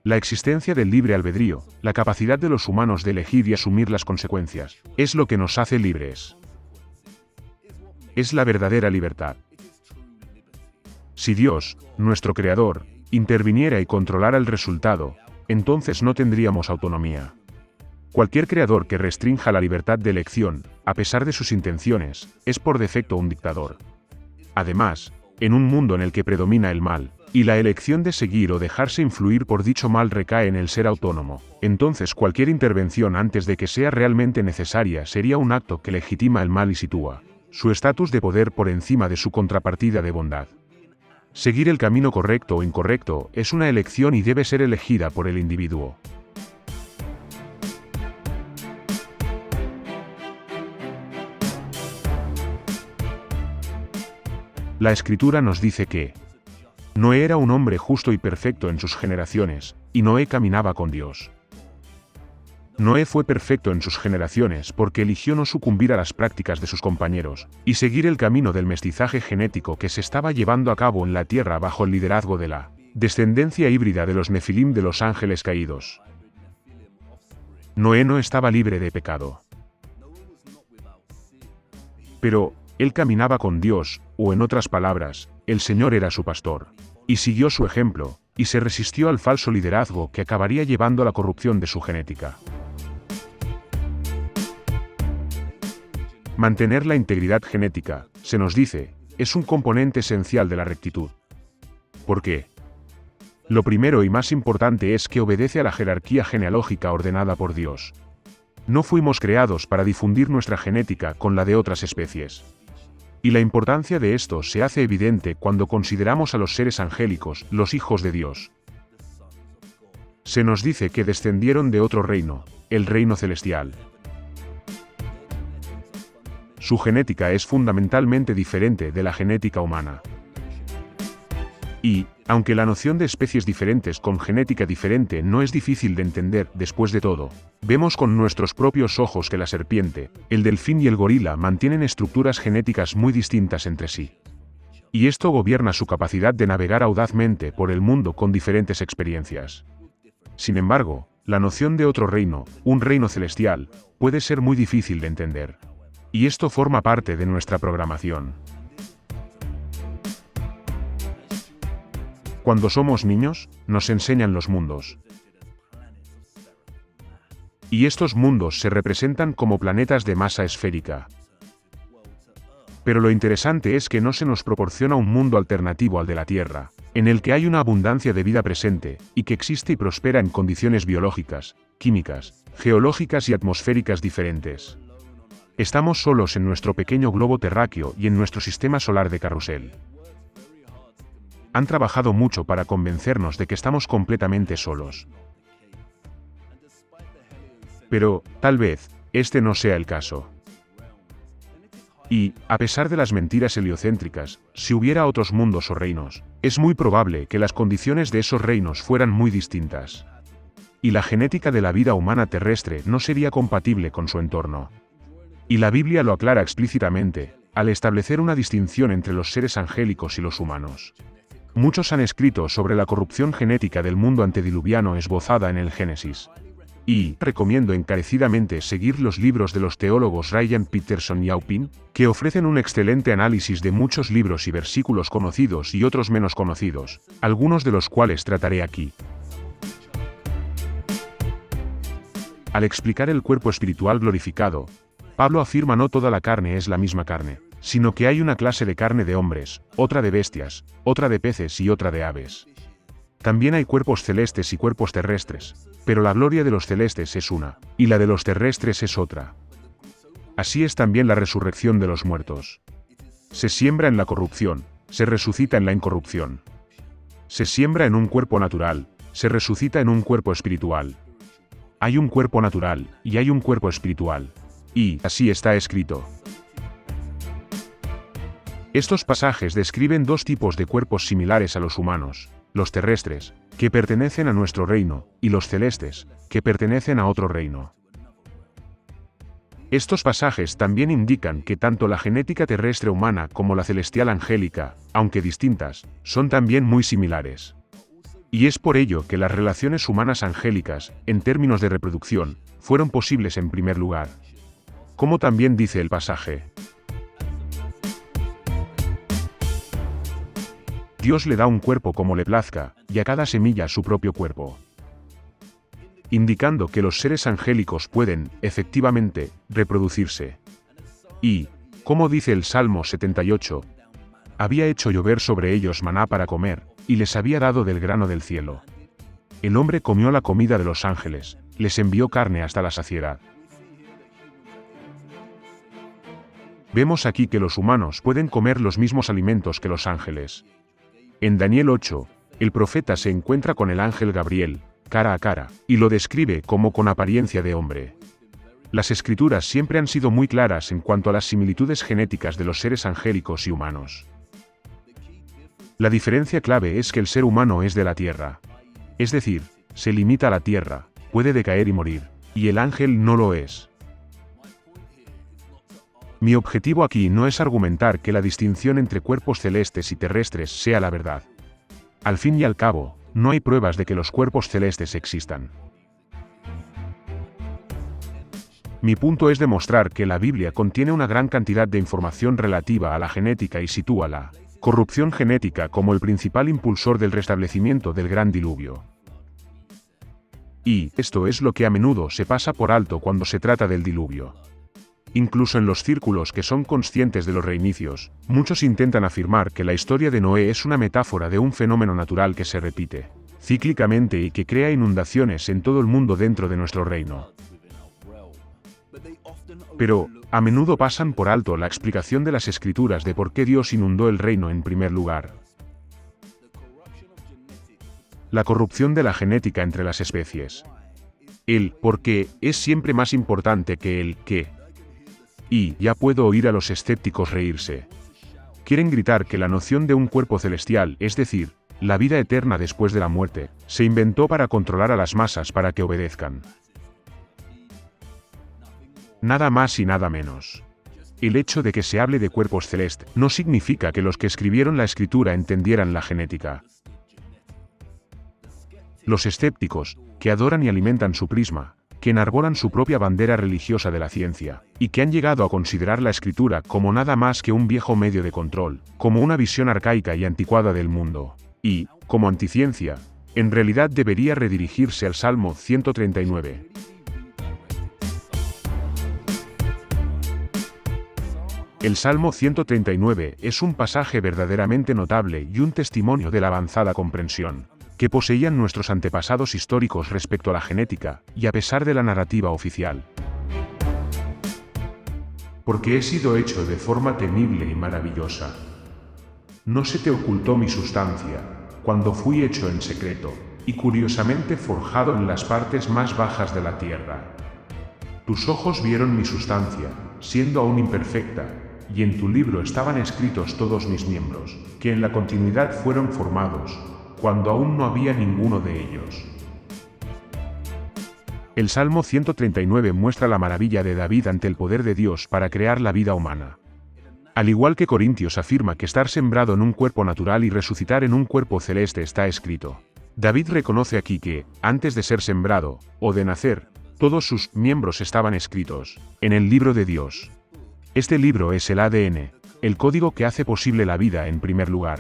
La existencia del libre albedrío, la capacidad de los humanos de elegir y asumir las consecuencias, es lo que nos hace libres. Es la verdadera libertad. Si Dios, nuestro Creador, interviniera y controlara el resultado, entonces no tendríamos autonomía. Cualquier creador que restrinja la libertad de elección, a pesar de sus intenciones, es por defecto un dictador. Además, en un mundo en el que predomina el mal, y la elección de seguir o dejarse influir por dicho mal recae en el ser autónomo, entonces cualquier intervención antes de que sea realmente necesaria sería un acto que legitima el mal y sitúa su estatus de poder por encima de su contrapartida de bondad. Seguir el camino correcto o incorrecto es una elección y debe ser elegida por el individuo. La Escritura nos dice que Noé era un hombre justo y perfecto en sus generaciones, y Noé caminaba con Dios. Noé fue perfecto en sus generaciones porque eligió no sucumbir a las prácticas de sus compañeros, y seguir el camino del mestizaje genético que se estaba llevando a cabo en la tierra bajo el liderazgo de la descendencia híbrida de los Nefilim de los ángeles caídos. Noé no estaba libre de pecado. Pero, él caminaba con Dios, o en otras palabras, el Señor era su pastor. Y siguió su ejemplo, y se resistió al falso liderazgo que acabaría llevando a la corrupción de su genética. Mantener la integridad genética, se nos dice, es un componente esencial de la rectitud. ¿Por qué? Lo primero y más importante es que obedece a la jerarquía genealógica ordenada por Dios. No fuimos creados para difundir nuestra genética con la de otras especies. Y la importancia de esto se hace evidente cuando consideramos a los seres angélicos, los hijos de Dios. Se nos dice que descendieron de otro reino, el reino celestial. Su genética es fundamentalmente diferente de la genética humana. Y, aunque la noción de especies diferentes con genética diferente no es difícil de entender, después de todo, vemos con nuestros propios ojos que la serpiente, el delfín y el gorila mantienen estructuras genéticas muy distintas entre sí. Y esto gobierna su capacidad de navegar audazmente por el mundo con diferentes experiencias. Sin embargo, la noción de otro reino, un reino celestial, puede ser muy difícil de entender. Y esto forma parte de nuestra programación. Cuando somos niños, nos enseñan los mundos. Y estos mundos se representan como planetas de masa esférica. Pero lo interesante es que no se nos proporciona un mundo alternativo al de la Tierra, en el que hay una abundancia de vida presente, y que existe y prospera en condiciones biológicas, químicas, geológicas y atmosféricas diferentes. Estamos solos en nuestro pequeño globo terráqueo y en nuestro sistema solar de carrusel. Han trabajado mucho para convencernos de que estamos completamente solos. Pero, tal vez, este no sea el caso. Y, a pesar de las mentiras heliocéntricas, si hubiera otros mundos o reinos, es muy probable que las condiciones de esos reinos fueran muy distintas. Y la genética de la vida humana terrestre no sería compatible con su entorno. Y la Biblia lo aclara explícitamente, al establecer una distinción entre los seres angélicos y los humanos. Muchos han escrito sobre la corrupción genética del mundo antediluviano esbozada en el Génesis. Y recomiendo encarecidamente seguir los libros de los teólogos Ryan Peterson y Aupin, que ofrecen un excelente análisis de muchos libros y versículos conocidos y otros menos conocidos, algunos de los cuales trataré aquí. Al explicar el cuerpo espiritual glorificado, Pablo afirma no toda la carne es la misma carne, sino que hay una clase de carne de hombres, otra de bestias, otra de peces y otra de aves. También hay cuerpos celestes y cuerpos terrestres, pero la gloria de los celestes es una, y la de los terrestres es otra. Así es también la resurrección de los muertos. Se siembra en la corrupción, se resucita en la incorrupción. Se siembra en un cuerpo natural, se resucita en un cuerpo espiritual. Hay un cuerpo natural, y hay un cuerpo espiritual. Y así está escrito. Estos pasajes describen dos tipos de cuerpos similares a los humanos, los terrestres, que pertenecen a nuestro reino, y los celestes, que pertenecen a otro reino. Estos pasajes también indican que tanto la genética terrestre humana como la celestial angélica, aunque distintas, son también muy similares. Y es por ello que las relaciones humanas angélicas, en términos de reproducción, fueron posibles en primer lugar. Como también dice el pasaje. Dios le da un cuerpo como le plazca, y a cada semilla su propio cuerpo. Indicando que los seres angélicos pueden, efectivamente, reproducirse. Y, como dice el Salmo 78, había hecho llover sobre ellos maná para comer, y les había dado del grano del cielo. El hombre comió la comida de los ángeles, les envió carne hasta la saciedad. Vemos aquí que los humanos pueden comer los mismos alimentos que los ángeles. En Daniel 8, el profeta se encuentra con el ángel Gabriel, cara a cara, y lo describe como con apariencia de hombre. Las escrituras siempre han sido muy claras en cuanto a las similitudes genéticas de los seres angélicos y humanos. La diferencia clave es que el ser humano es de la tierra. Es decir, se limita a la tierra, puede decaer y morir, y el ángel no lo es. Mi objetivo aquí no es argumentar que la distinción entre cuerpos celestes y terrestres sea la verdad. Al fin y al cabo, no hay pruebas de que los cuerpos celestes existan. Mi punto es demostrar que la Biblia contiene una gran cantidad de información relativa a la genética y sitúa la corrupción genética como el principal impulsor del restablecimiento del gran diluvio. Y esto es lo que a menudo se pasa por alto cuando se trata del diluvio. Incluso en los círculos que son conscientes de los reinicios, muchos intentan afirmar que la historia de Noé es una metáfora de un fenómeno natural que se repite cíclicamente y que crea inundaciones en todo el mundo dentro de nuestro reino. Pero, a menudo pasan por alto la explicación de las escrituras de por qué Dios inundó el reino en primer lugar. La corrupción de la genética entre las especies. El por qué es siempre más importante que el qué. Y ya puedo oír a los escépticos reírse. Quieren gritar que la noción de un cuerpo celestial, es decir, la vida eterna después de la muerte, se inventó para controlar a las masas para que obedezcan. Nada más y nada menos. El hecho de que se hable de cuerpos celestes no significa que los que escribieron la escritura entendieran la genética. Los escépticos, que adoran y alimentan su prisma, que enarbolan su propia bandera religiosa de la ciencia, y que han llegado a considerar la escritura como nada más que un viejo medio de control, como una visión arcaica y anticuada del mundo, y, como anticiencia, en realidad debería redirigirse al Salmo 139. El Salmo 139 es un pasaje verdaderamente notable y un testimonio de la avanzada comprensión que poseían nuestros antepasados históricos respecto a la genética, y a pesar de la narrativa oficial. Porque he sido hecho de forma temible y maravillosa. No se te ocultó mi sustancia, cuando fui hecho en secreto, y curiosamente forjado en las partes más bajas de la tierra. Tus ojos vieron mi sustancia, siendo aún imperfecta, y en tu libro estaban escritos todos mis miembros, que en la continuidad fueron formados, cuando aún no había ninguno de ellos. El Salmo 139 muestra la maravilla de David ante el poder de Dios para crear la vida humana. Al igual que Corintios afirma que estar sembrado en un cuerpo natural y resucitar en un cuerpo celeste está escrito. David reconoce aquí que, antes de ser sembrado, o de nacer, todos sus miembros estaban escritos en el libro de Dios. Este libro es el ADN, el código que hace posible la vida en primer lugar.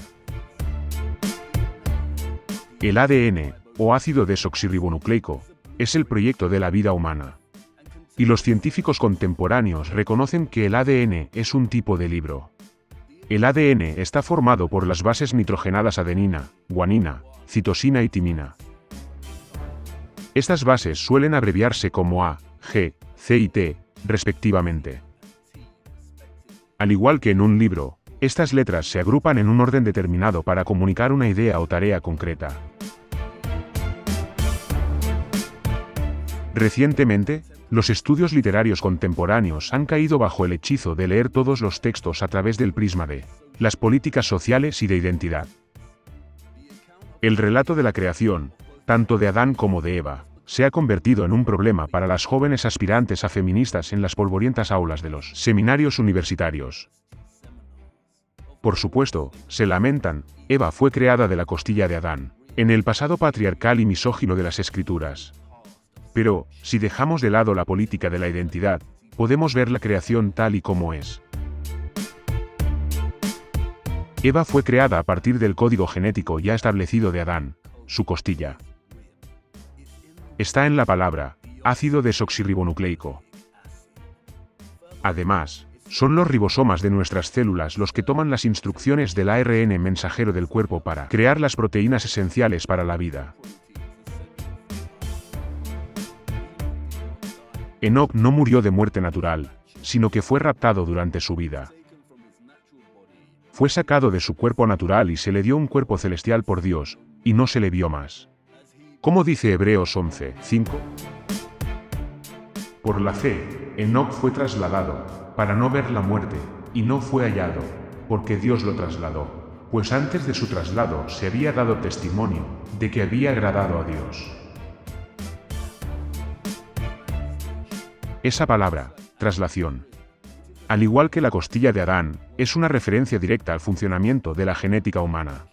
El ADN, o ácido desoxirribonucleico, es el proyecto de la vida humana. Y los científicos contemporáneos reconocen que el ADN es un tipo de libro. El ADN está formado por las bases nitrogenadas adenina, guanina, citosina y timina. Estas bases suelen abreviarse como A, G, C y T, respectivamente. Al igual que en un libro, estas letras se agrupan en un orden determinado para comunicar una idea o tarea concreta. Recientemente, los estudios literarios contemporáneos han caído bajo el hechizo de leer todos los textos a través del prisma de las políticas sociales y de identidad. El relato de la creación, tanto de Adán como de Eva, se ha convertido en un problema para las jóvenes aspirantes a feministas en las polvorientas aulas de los seminarios universitarios. Por supuesto, se lamentan, Eva fue creada de la costilla de Adán, en el pasado patriarcal y misógino de las escrituras. Pero, si dejamos de lado la política de la identidad, podemos ver la creación tal y como es. Eva fue creada a partir del código genético ya establecido de Adán, su costilla. Está en la palabra, ácido desoxirribonucleico. Además, son los ribosomas de nuestras células los que toman las instrucciones del ARN mensajero del cuerpo para crear las proteínas esenciales para la vida. Enoc no murió de muerte natural, sino que fue raptado durante su vida. Fue sacado de su cuerpo natural y se le dio un cuerpo celestial por Dios, y no se le vio más. ¿Cómo dice Hebreos 11:5? Por la fe, Enoc fue trasladado, para no ver la muerte, y no fue hallado, porque Dios lo trasladó, pues antes de su traslado se había dado testimonio de que había agradado a Dios. Esa palabra, traslación, al igual que la costilla de Adán, es una referencia directa al funcionamiento de la genética humana.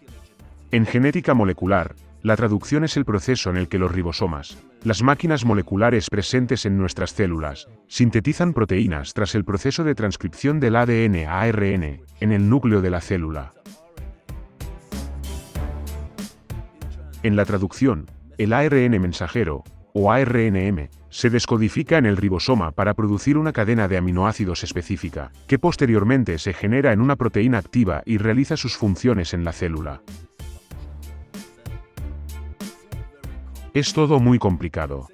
En genética molecular, la traducción es el proceso en el que los ribosomas, las máquinas moleculares presentes en nuestras células, sintetizan proteínas tras el proceso de transcripción del ADN a ARN, en el núcleo de la célula. En la traducción, el ARN mensajero, o ARNM, se descodifica en el ribosoma para producir una cadena de aminoácidos específica, que posteriormente se genera en una proteína activa y realiza sus funciones en la célula. Es todo muy complicado.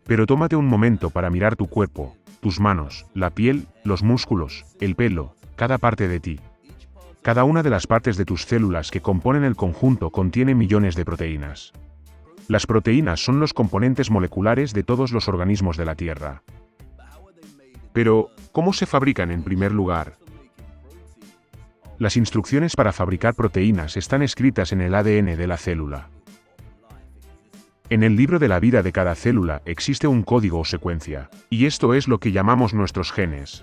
Pero tómate un momento para mirar tu cuerpo, tus manos, la piel, los músculos, el pelo, cada parte de ti. Cada una de las partes de tus células que componen el conjunto contiene millones de proteínas. Las proteínas son los componentes moleculares de todos los organismos de la Tierra. Pero, ¿cómo se fabrican en primer lugar? Las instrucciones para fabricar proteínas están escritas en el ADN de la célula. En el libro de la vida de cada célula existe un código o secuencia, y esto es lo que llamamos nuestros genes.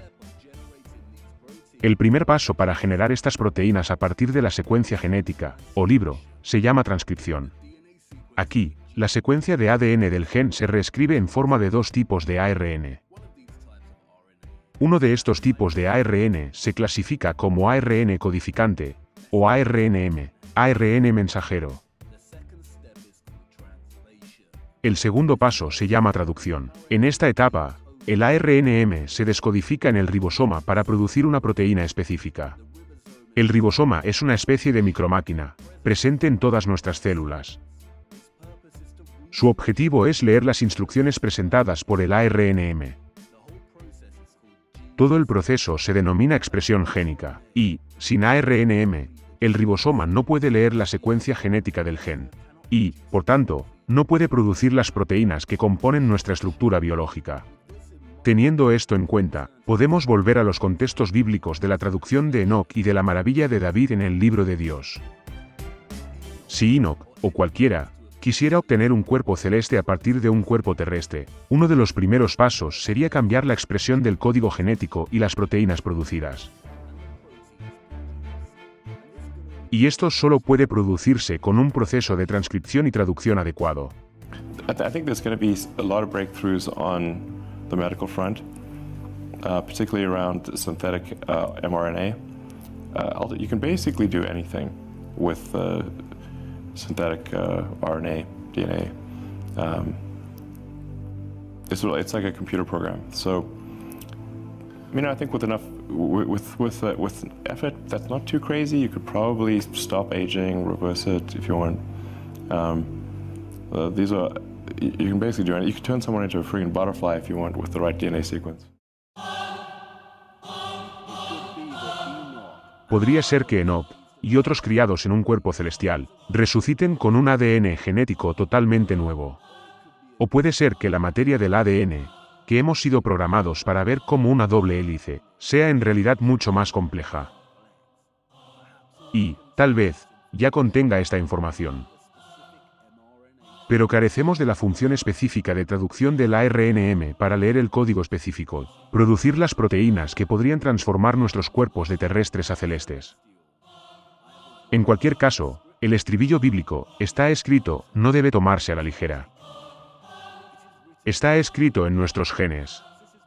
El primer paso para generar estas proteínas a partir de la secuencia genética, o libro, se llama transcripción. Aquí, la secuencia de ADN del gen se reescribe en forma de dos tipos de ARN. Uno de estos tipos de ARN se clasifica como ARN codificante, o ARNM, ARN mensajero. El segundo paso se llama traducción. En esta etapa, el ARNM se descodifica en el ribosoma para producir una proteína específica. El ribosoma es una especie de micromáquina, presente en todas nuestras células. Su objetivo es leer las instrucciones presentadas por el ARNM. Todo el proceso se denomina expresión génica, y, sin ARNM, el ribosoma no puede leer la secuencia genética del gen. Y, por tanto, no puede producir las proteínas que componen nuestra estructura biológica. Teniendo esto en cuenta, podemos volver a los contextos bíblicos de la traducción de Enoc y de la maravilla de David en el libro de Dios. Si Enoc, o cualquiera, quisiera obtener un cuerpo celeste a partir de un cuerpo terrestre, uno de los primeros pasos sería cambiar la expresión del código genético y las proteínas producidas. Y esto solo puede producirse con un proceso de transcripción y traducción adecuado. I think there's going to be a lot of breakthroughs on the medical front, particularly around synthetic mRNA. You can basically do anything with synthetic RNA, DNA. It's like a computer program. So, I think with enough, with effort, that's not too crazy. You could probably stop aging, reverse it if you want. You can basically do it. You can turn someone into a freaking butterfly if you want with the right DNA sequence. Podría ser que Enoc, y otros criados en un cuerpo celestial, resuciten con un ADN genético totalmente nuevo. O puede ser que la materia del ADN, que hemos sido programados para ver como una doble hélice, sea en realidad mucho más compleja. Y, tal vez, ya contenga esta información. Pero carecemos de la función específica de traducción del ARNM para leer el código específico, producir las proteínas que podrían transformar nuestros cuerpos de terrestres a celestes. En cualquier caso, el estribillo bíblico, está escrito, no debe tomarse a la ligera. Está escrito en nuestros genes.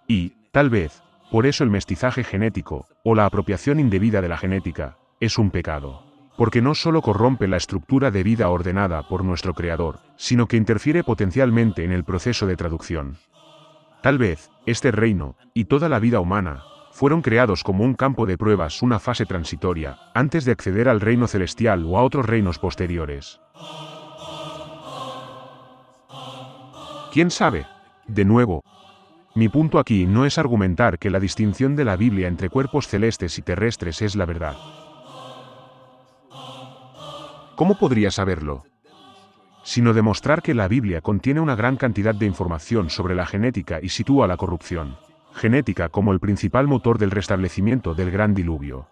Y, tal vez, por eso el mestizaje genético, o la apropiación indebida de la genética, es un pecado. Porque no solo corrompe la estructura de vida ordenada por nuestro Creador, sino que interfiere potencialmente en el proceso de traducción. Tal vez, este reino, y toda la vida humana, fueron creados como un campo de pruebas, una fase transitoria, antes de acceder al reino celestial o a otros reinos posteriores. ¿Quién sabe? De nuevo, mi punto aquí no es argumentar que la distinción de la Biblia entre cuerpos celestes y terrestres es la verdad. ¿Cómo podría saberlo? Sino demostrar que la Biblia contiene una gran cantidad de información sobre la genética y sitúa la corrupción genética como el principal motor del restablecimiento del gran diluvio.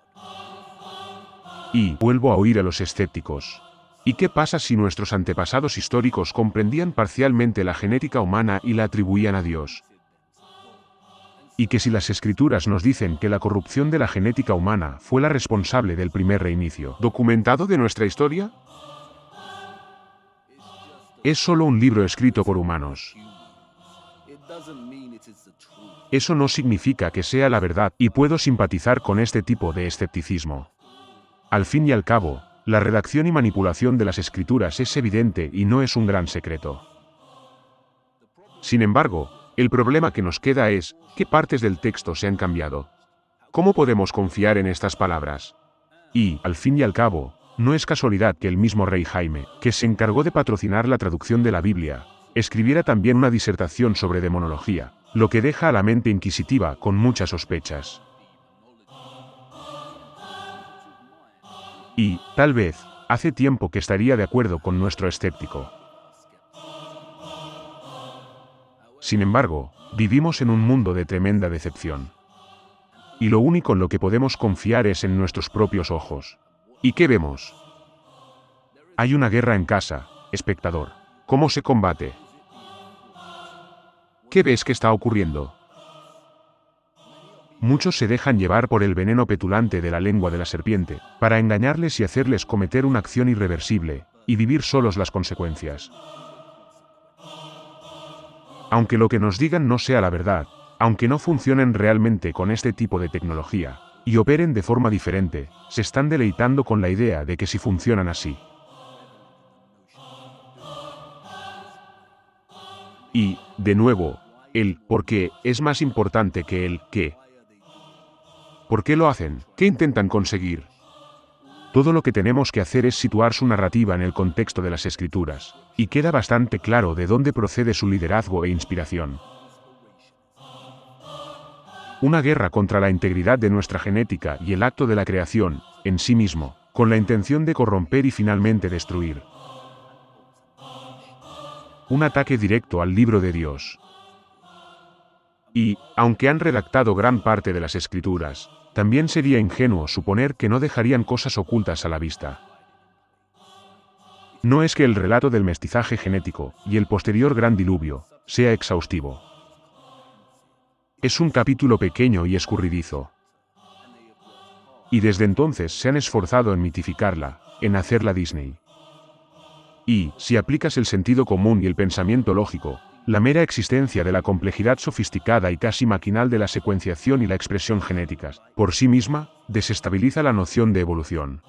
Y vuelvo a oír a los escépticos. ¿Y qué pasa si nuestros antepasados históricos comprendían parcialmente la genética humana y la atribuían a Dios? Y que si las Escrituras nos dicen que la corrupción de la genética humana fue la responsable del primer reinicio documentado de nuestra historia, es solo un libro escrito por humanos. Eso no significa que sea la verdad, y puedo simpatizar con este tipo de escepticismo. Al fin y al cabo, la redacción y manipulación de las Escrituras es evidente y no es un gran secreto. Sin embargo, el problema que nos queda es, ¿qué partes del texto se han cambiado? ¿Cómo podemos confiar en estas palabras? Y, al fin y al cabo, no es casualidad que el mismo rey Jaime, que se encargó de patrocinar la traducción de la Biblia, escribiera también una disertación sobre demonología, lo que deja a la mente inquisitiva con muchas sospechas. Y, tal vez, hace tiempo que estaría de acuerdo con nuestro escéptico. Sin embargo, vivimos en un mundo de tremenda decepción. Y lo único en lo que podemos confiar es en nuestros propios ojos. ¿Y qué vemos? Hay una guerra en casa, espectador. ¿Cómo se combate? ¿Qué ves que está ocurriendo? muchos se dejan llevar por el veneno petulante de la lengua de la serpiente, para engañarles y hacerles cometer una acción irreversible, y vivir solos las consecuencias. Aunque lo que nos digan no sea la verdad, aunque no funcionen realmente con este tipo de tecnología, y operen de forma diferente, se están deleitando con la idea de que si funcionan así. Y, de nuevo, el por qué es más importante que el qué. ¿Por qué lo hacen? ¿Qué intentan conseguir? Todo lo que tenemos que hacer es situar su narrativa en el contexto de las Escrituras, y queda bastante claro de dónde procede su liderazgo e inspiración. Una guerra contra la integridad de nuestra genética y el acto de la creación, en sí mismo, con la intención de corromper y finalmente destruir. Un ataque directo al libro de Dios. Y, aunque han redactado gran parte de las Escrituras, también sería ingenuo suponer que no dejarían cosas ocultas a la vista. No es que el relato del mestizaje genético y el posterior gran diluvio sea exhaustivo. Es un capítulo pequeño y escurridizo. Y desde entonces se han esforzado en mitificarla, en hacerla Disney. Y, si aplicas el sentido común y el pensamiento lógico, la mera existencia de la complejidad sofisticada y casi maquinal de la secuenciación y la expresión genéticas, por sí misma, desestabiliza la noción de evolución.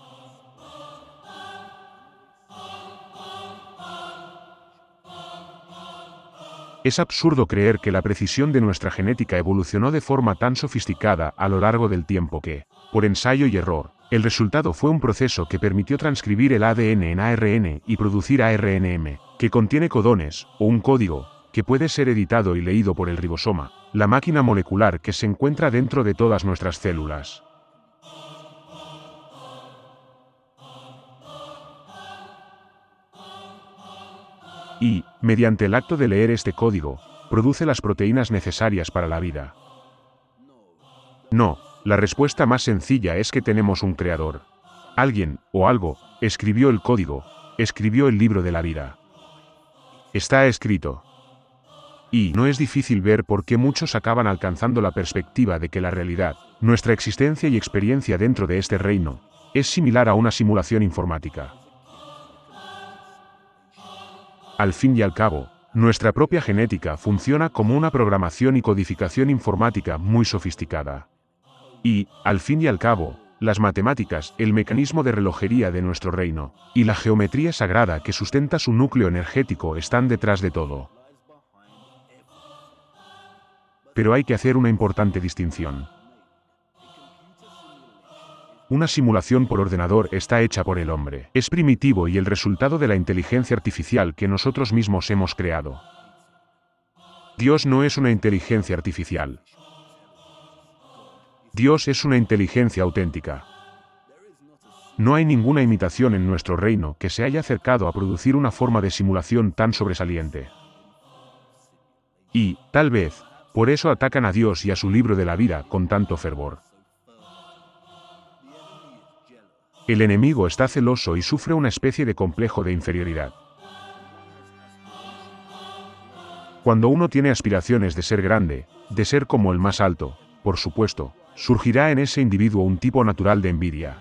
Es absurdo creer que la precisión de nuestra genética evolucionó de forma tan sofisticada a lo largo del tiempo que, por ensayo y error, el resultado fue un proceso que permitió transcribir el ADN en ARN y producir ARNM, que contiene codones, o un código, que puede ser editado y leído por el ribosoma, la máquina molecular que se encuentra dentro de todas nuestras células. Y, mediante el acto de leer este código, produce las proteínas necesarias para la vida. No, la respuesta más sencilla es que tenemos un creador. Alguien, o algo, escribió el código, escribió el libro de la vida. Está escrito. Y no es difícil ver por qué muchos acaban alcanzando la perspectiva de que la realidad, nuestra existencia y experiencia dentro de este reino, es similar a una simulación informática. Al fin y al cabo, nuestra propia genética funciona como una programación y codificación informática muy sofisticada. Y, al fin y al cabo, las matemáticas, el mecanismo de relojería de nuestro reino, y la geometría sagrada que sustenta su núcleo energético están detrás de todo. Pero hay que hacer una importante distinción. Una simulación por ordenador está hecha por el hombre. Es primitivo y el resultado de la inteligencia artificial que nosotros mismos hemos creado. Dios no es una inteligencia artificial. Dios es una inteligencia auténtica. No hay ninguna imitación en nuestro reino que se haya acercado a producir una forma de simulación tan sobresaliente. Y, tal vez, por eso atacan a Dios y a su libro de la vida con tanto fervor. El enemigo está celoso y sufre una especie de complejo de inferioridad. Cuando uno tiene aspiraciones de ser grande, de ser como el más alto, por supuesto, surgirá en ese individuo un tipo natural de envidia.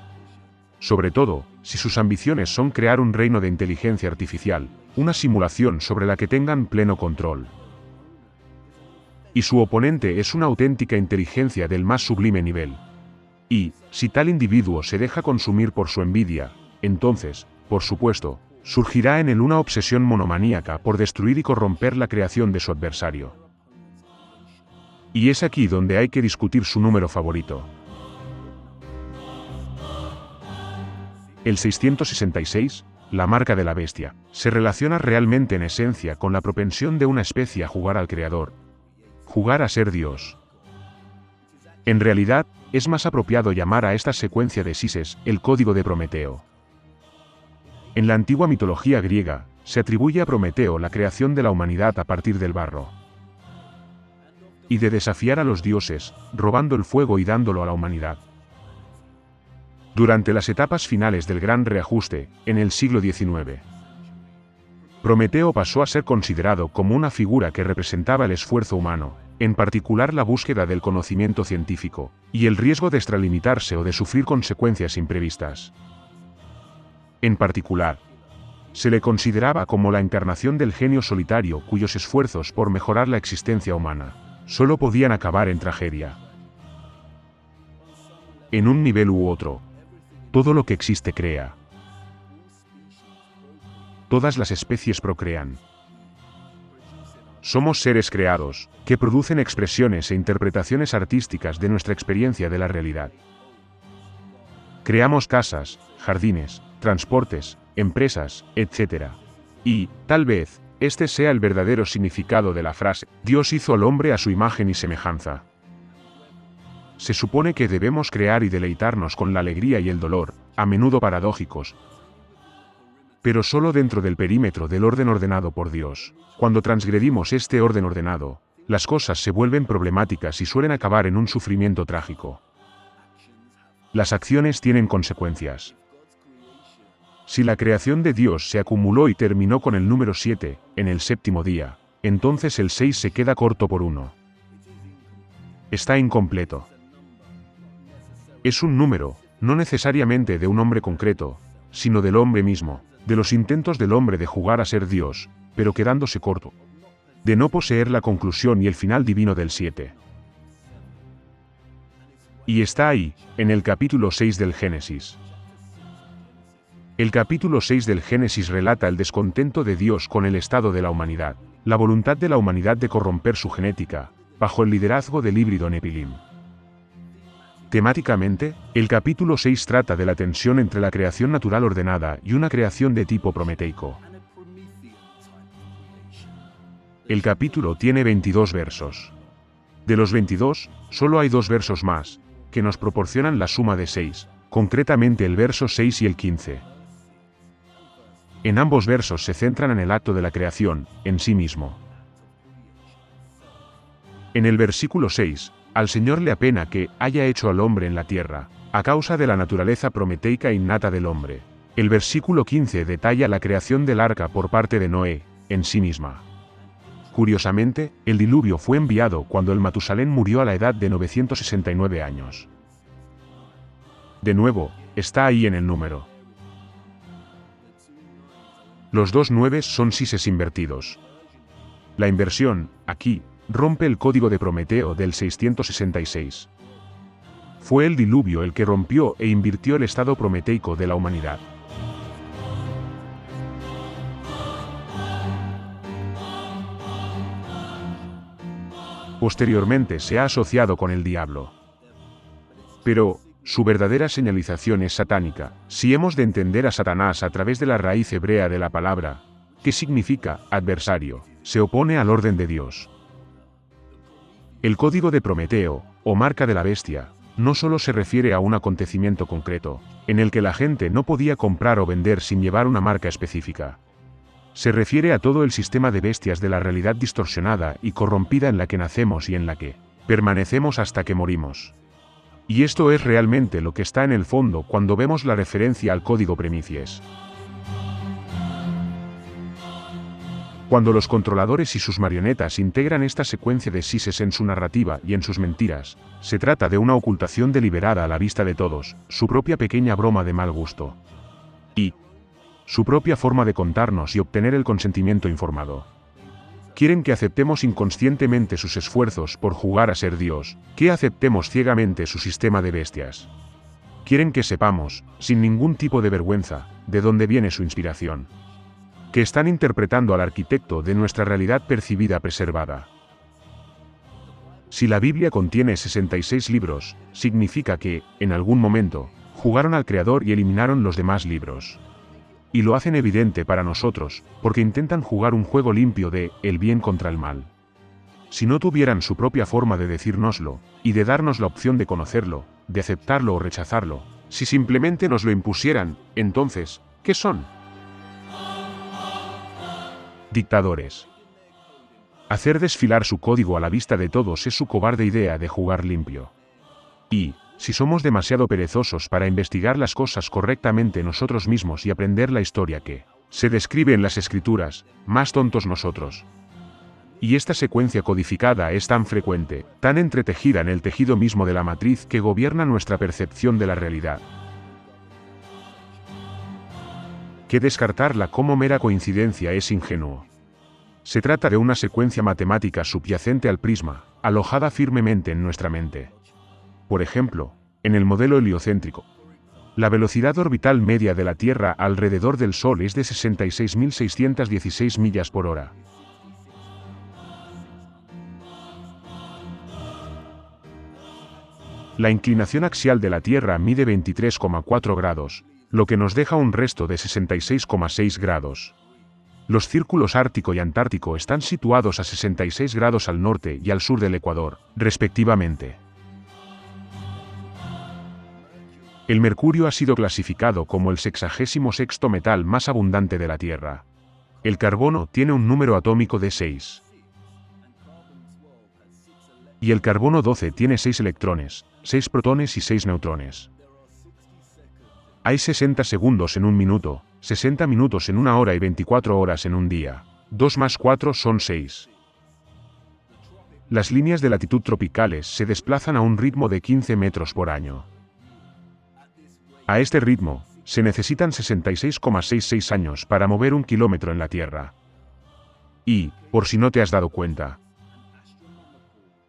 Sobre todo, si sus ambiciones son crear un reino de inteligencia artificial, una simulación sobre la que tengan pleno control. Y su oponente es una auténtica inteligencia del más sublime nivel. Y, si tal individuo se deja consumir por su envidia, entonces, por supuesto, surgirá en él una obsesión monomaníaca por destruir y corromper la creación de su adversario. Y es aquí donde hay que discutir su número favorito. El 666, la marca de la bestia, se relaciona realmente en esencia con la propensión de una especie a jugar al Creador. Jugar a ser Dios. En realidad, es más apropiado llamar a esta secuencia de sises el código de Prometeo. En la antigua mitología griega, se atribuye a Prometeo la creación de la humanidad a partir del barro. Y de desafiar a los dioses, robando el fuego y dándolo a la humanidad. Durante las etapas finales del gran reajuste, en el siglo XIX, Prometeo pasó a ser considerado como una figura que representaba el esfuerzo humano, en particular la búsqueda del conocimiento científico, y el riesgo de extralimitarse o de sufrir consecuencias imprevistas. En particular, se le consideraba como la encarnación del genio solitario cuyos esfuerzos por mejorar la existencia humana solo podían acabar en tragedia. En un nivel u otro, todo lo que existe crea. Todas las especies procrean. Somos seres creados, que producen expresiones e interpretaciones artísticas de nuestra experiencia de la realidad. Creamos casas, jardines, transportes, empresas, etc. Y, tal vez, este sea el verdadero significado de la frase, Dios hizo al hombre a su imagen y semejanza. Se supone que debemos crear y deleitarnos con la alegría y el dolor, a menudo paradójicos, pero solo dentro del perímetro del orden ordenado por Dios. Cuando transgredimos este orden ordenado, las cosas se vuelven problemáticas y suelen acabar en un sufrimiento trágico. Las acciones tienen consecuencias. Si la creación de Dios se acumuló y terminó con el número 7, en el séptimo día, entonces el 6 se queda corto por 1. Está incompleto. Es un número, no necesariamente de un hombre concreto, sino del hombre mismo, de los intentos del hombre de jugar a ser Dios, pero quedándose corto, de no poseer la conclusión y el final divino del 7. Y está ahí, en el capítulo 6 del Génesis. El capítulo 6 del Génesis relata el descontento de Dios con el estado de la humanidad, la voluntad de la humanidad de corromper su genética, bajo el liderazgo del híbrido Nepilim. Temáticamente, el capítulo 6 trata de la tensión entre la creación natural ordenada y una creación de tipo prometeico. El capítulo tiene 22 versos. De los 22, solo hay 2 versos más, que nos proporcionan la suma de 6, concretamente el verso 6 y el 15. En ambos versos se centran en el acto de la creación, en sí mismo. En el versículo 6, al Señor le apena que haya hecho al hombre en la tierra, a causa de la naturaleza prometeica innata del hombre. El versículo 15 detalla la creación del arca por parte de Noé, en sí misma. Curiosamente, el diluvio fue enviado cuando el Matusalén murió a la edad de 969 años. De nuevo, está ahí en el número. Los 2 nueves son sises invertidos. La inversión, aquí, rompe el código de Prometeo del 666. Fue el diluvio el que rompió e invirtió el estado prometeico de la humanidad. Posteriormente se ha asociado con el diablo. Pero, su verdadera señalización es satánica, si hemos de entender a Satanás a través de la raíz hebrea de la palabra, que significa adversario, se opone al orden de Dios. El código de Prometeo, o marca de la bestia, no solo se refiere a un acontecimiento concreto, en el que la gente no podía comprar o vender sin llevar una marca específica. Se refiere a todo el sistema de bestias de la realidad distorsionada y corrompida en la que nacemos y en la que permanecemos hasta que morimos. Y esto es realmente lo que está en el fondo cuando vemos la referencia al código Primicies. Cuando los controladores y sus marionetas integran esta secuencia de sises en su narrativa y en sus mentiras, se trata de una ocultación deliberada a la vista de todos, su propia pequeña broma de mal gusto. Y su propia forma de contarnos y obtener el consentimiento informado. Quieren que aceptemos inconscientemente sus esfuerzos por jugar a ser Dios, que aceptemos ciegamente su sistema de bestias. Quieren que sepamos, sin ningún tipo de vergüenza, de dónde viene su inspiración. Que están interpretando al arquitecto de nuestra realidad percibida preservada. Si la Biblia contiene 66 libros, significa que, en algún momento, jugaron al Creador y eliminaron los demás libros. Y lo hacen evidente para nosotros, porque intentan jugar un juego limpio de el bien contra el mal. Si no tuvieran su propia forma de decírnoslo, y de darnos la opción de conocerlo, de aceptarlo o rechazarlo, si simplemente nos lo impusieran, entonces, ¿qué son? Dictadores. Hacer desfilar su código a la vista de todos es su cobarde idea de jugar limpio. Y, si somos demasiado perezosos para investigar las cosas correctamente nosotros mismos y aprender la historia que se describe en las Escrituras, más tontos nosotros. Y esta secuencia codificada es tan frecuente, tan entretejida en el tejido mismo de la matriz que gobierna nuestra percepción de la realidad, que descartarla como mera coincidencia es ingenuo. Se trata de una secuencia matemática subyacente al prisma, alojada firmemente en nuestra mente. Por ejemplo, en el modelo heliocéntrico, la velocidad orbital media de la Tierra alrededor del Sol es de 66.616 millas por hora. La inclinación axial de la Tierra mide 23,4 grados, lo que nos deja un resto de 66,6 grados. Los círculos ártico y antártico están situados a 66 grados al norte y al sur del Ecuador, respectivamente. El mercurio ha sido clasificado como el 66º metal más abundante de la Tierra. El carbono tiene un número atómico de 6. Y el carbono 12 tiene 6 electrones, 6 protones y 6 neutrones. Hay 60 segundos en un minuto, 60 minutos en una hora y 24 horas en un día. 2 más 4 son 6. Las líneas de latitud tropicales se desplazan a un ritmo de 15 metros por año. A este ritmo, se necesitan 66,66 años para mover 1 kilómetro en la Tierra. Y, por si no te has dado cuenta,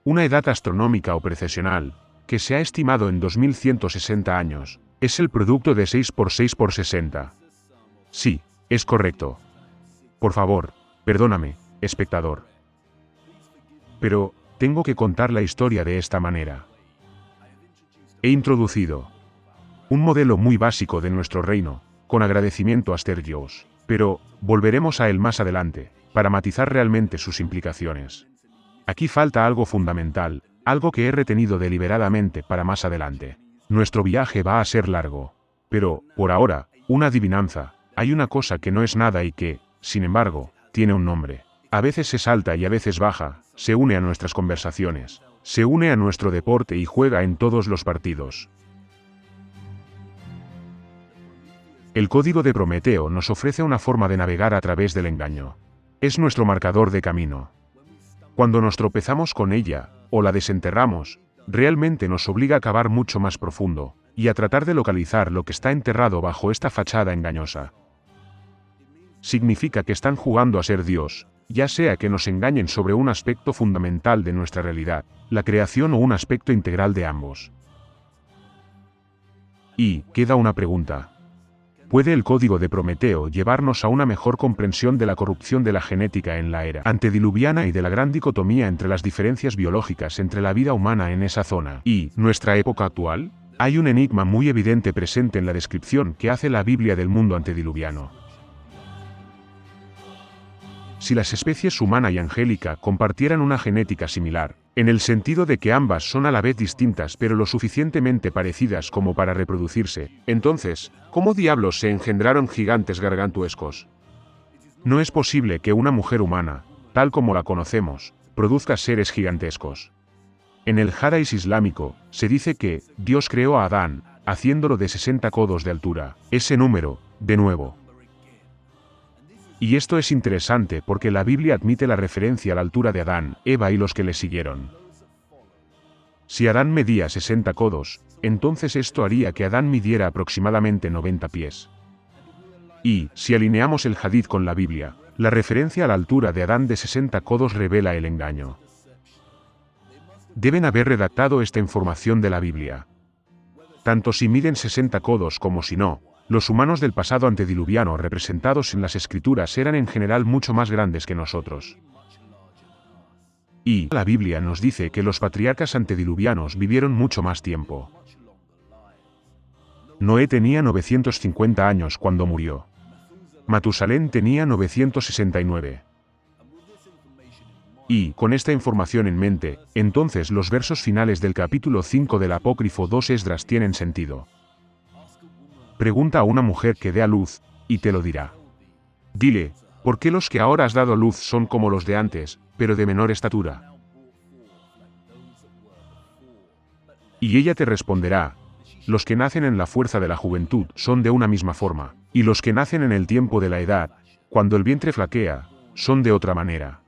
una edad astronómica o precesional, que se ha estimado en 2160 años, es el producto de 6 por 6 por 60. Sí, es correcto. Por favor, perdóname, espectador. Pero, tengo que contar la historia de esta manera. He introducido un modelo muy básico de nuestro reino, con agradecimiento a Stergios, pero, volveremos a él más adelante, para matizar realmente sus implicaciones. Aquí falta algo fundamental, algo que he retenido deliberadamente para más adelante. Nuestro viaje va a ser largo. Pero, por ahora, una adivinanza, hay una cosa que no es nada y que, sin embargo, tiene un nombre. A veces es alta y a veces baja, se une a nuestras conversaciones, se une a nuestro deporte y juega en todos los partidos. El código de Prometeo nos ofrece una forma de navegar a través del engaño. Es nuestro marcador de camino. Cuando nos tropezamos con ella, o la desenterramos, realmente nos obliga a cavar mucho más profundo, y a tratar de localizar lo que está enterrado bajo esta fachada engañosa. Significa que están jugando a ser Dios, ya sea que nos engañen sobre un aspecto fundamental de nuestra realidad, la creación o un aspecto integral de ambos. Y, queda una pregunta. ¿Puede el código de Prometeo llevarnos a una mejor comprensión de la corrupción de la genética en la era antediluviana y de la gran dicotomía entre las diferencias biológicas entre la vida humana en esa zona y nuestra época actual? Hay un enigma muy evidente presente en la descripción que hace la Biblia del mundo antediluviano. Si las especies humana y angélica compartieran una genética similar, en el sentido de que ambas son a la vez distintas pero lo suficientemente parecidas como para reproducirse, entonces, ¿cómo diablos se engendraron gigantes gargantuescos? No es posible que una mujer humana, tal como la conocemos, produzca seres gigantescos. En el Hadís islámico, se dice que Dios creó a Adán, haciéndolo de 60 codos de altura. Ese número, de nuevo. Y esto es interesante porque la Biblia admite la referencia a la altura de Adán, Eva y los que le siguieron. Si Adán medía 60 codos, entonces esto haría que Adán midiera aproximadamente 90 pies. Y, si alineamos el hadith con la Biblia, la referencia a la altura de Adán de 60 codos revela el engaño. Deben haber redactado esta información de la Biblia. Tanto si miden 60 codos como si no, los humanos del pasado antediluviano representados en las escrituras eran en general mucho más grandes que nosotros. Y la Biblia nos dice que los patriarcas antediluvianos vivieron mucho más tiempo. Noé tenía 950 años cuando murió. Matusalén tenía 969. Y, con esta información en mente, entonces los versos finales del capítulo 5 del Apócrifo 2 Esdras tienen sentido. Pregunta a una mujer que dé a luz, y te lo dirá. Dile, ¿por qué los que ahora has dado a luz son como los de antes, pero de menor estatura? Y ella te responderá, los que nacen en la fuerza de la juventud son de una misma forma, y los que nacen en el tiempo de la edad, cuando el vientre flaquea, son de otra manera.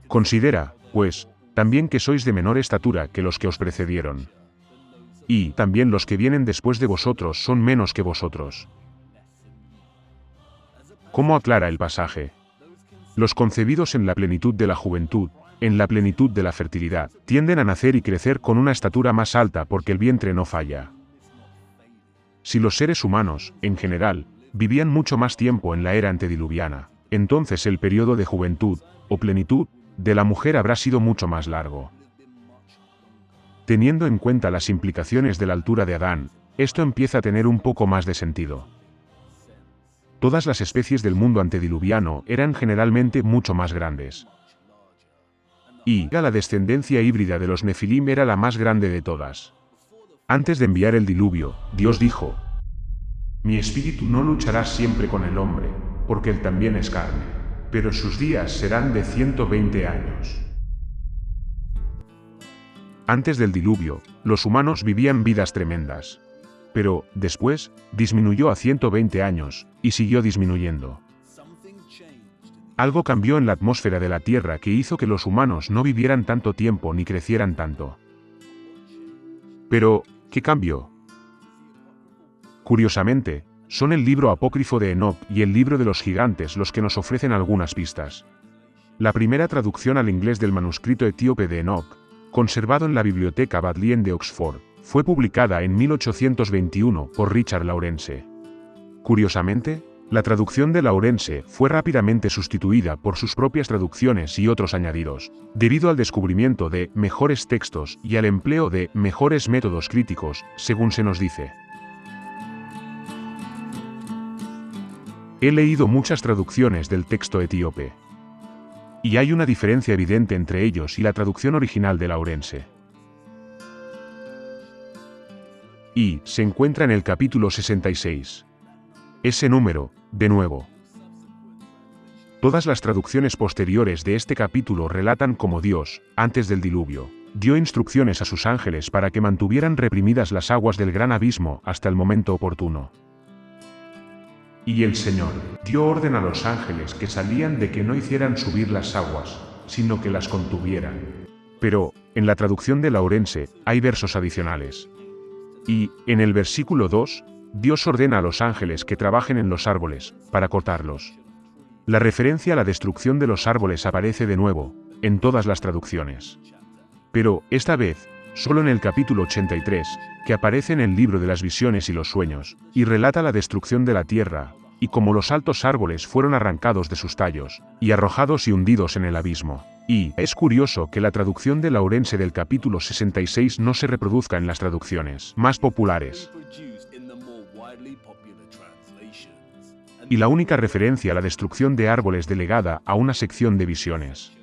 Considera, pues, también que sois de menor estatura que los que os precedieron. Y también los que vienen después de vosotros son menos que vosotros. ¿Cómo aclara el pasaje? Los concebidos en la plenitud de la juventud, en la plenitud de la fertilidad, tienden a nacer y crecer con una estatura más alta porque el vientre no falla. Si los seres humanos, en general, vivían mucho más tiempo en la era antediluviana, entonces el periodo de juventud, o plenitud, de la mujer habrá sido mucho más largo. Teniendo en cuenta las implicaciones de la altura de Adán, esto empieza a tener un poco más de sentido. Todas las especies del mundo antediluviano eran generalmente mucho más grandes. Y la descendencia híbrida de los Nefilim era la más grande de todas. Antes de enviar el diluvio, Dios dijo: Mi espíritu no luchará siempre con el hombre, porque él también es carne, pero sus días serán de 120 años. Antes del diluvio, los humanos vivían vidas tremendas. Pero, después, disminuyó a 120 años, y siguió disminuyendo. Algo cambió en la atmósfera de la Tierra que hizo que los humanos no vivieran tanto tiempo ni crecieran tanto. Pero, ¿qué cambió? Curiosamente, son el libro apócrifo de Enoc y el libro de los gigantes los que nos ofrecen algunas pistas. La primera traducción al inglés del manuscrito etíope de Enoc, conservado en la Biblioteca Bodleian de Oxford, fue publicada en 1821 por Richard Lawrence. Curiosamente, la traducción de Lawrence fue rápidamente sustituida por sus propias traducciones y otros añadidos, debido al descubrimiento de mejores textos y al empleo de mejores métodos críticos, según se nos dice. He leído muchas traducciones del texto etíope. Y hay una diferencia evidente entre ellos y la traducción original de Lawrence. Y se encuentra en el capítulo 66. Ese número, de nuevo. Todas las traducciones posteriores de este capítulo relatan cómo Dios, antes del diluvio, dio instrucciones a sus ángeles para que mantuvieran reprimidas las aguas del gran abismo hasta el momento oportuno. Y el Señor dio orden a los ángeles que salían de que no hicieran subir las aguas, sino que las contuvieran. Pero, en la traducción de Lawrence, hay versos adicionales. Y, en el versículo 2, Dios ordena a los ángeles que trabajen en los árboles, para cortarlos. La referencia a la destrucción de los árboles aparece de nuevo, en todas las traducciones. Pero, esta vez, solo en el capítulo 83, que aparece en el libro de las visiones y los sueños, y relata la destrucción de la tierra, y cómo los altos árboles fueron arrancados de sus tallos, y arrojados y hundidos en el abismo. Y es curioso que la traducción de Lawrence del capítulo 66 no se reproduzca en las traducciones más populares. Y la única referencia a la destrucción de árboles delegada a una sección de visiones.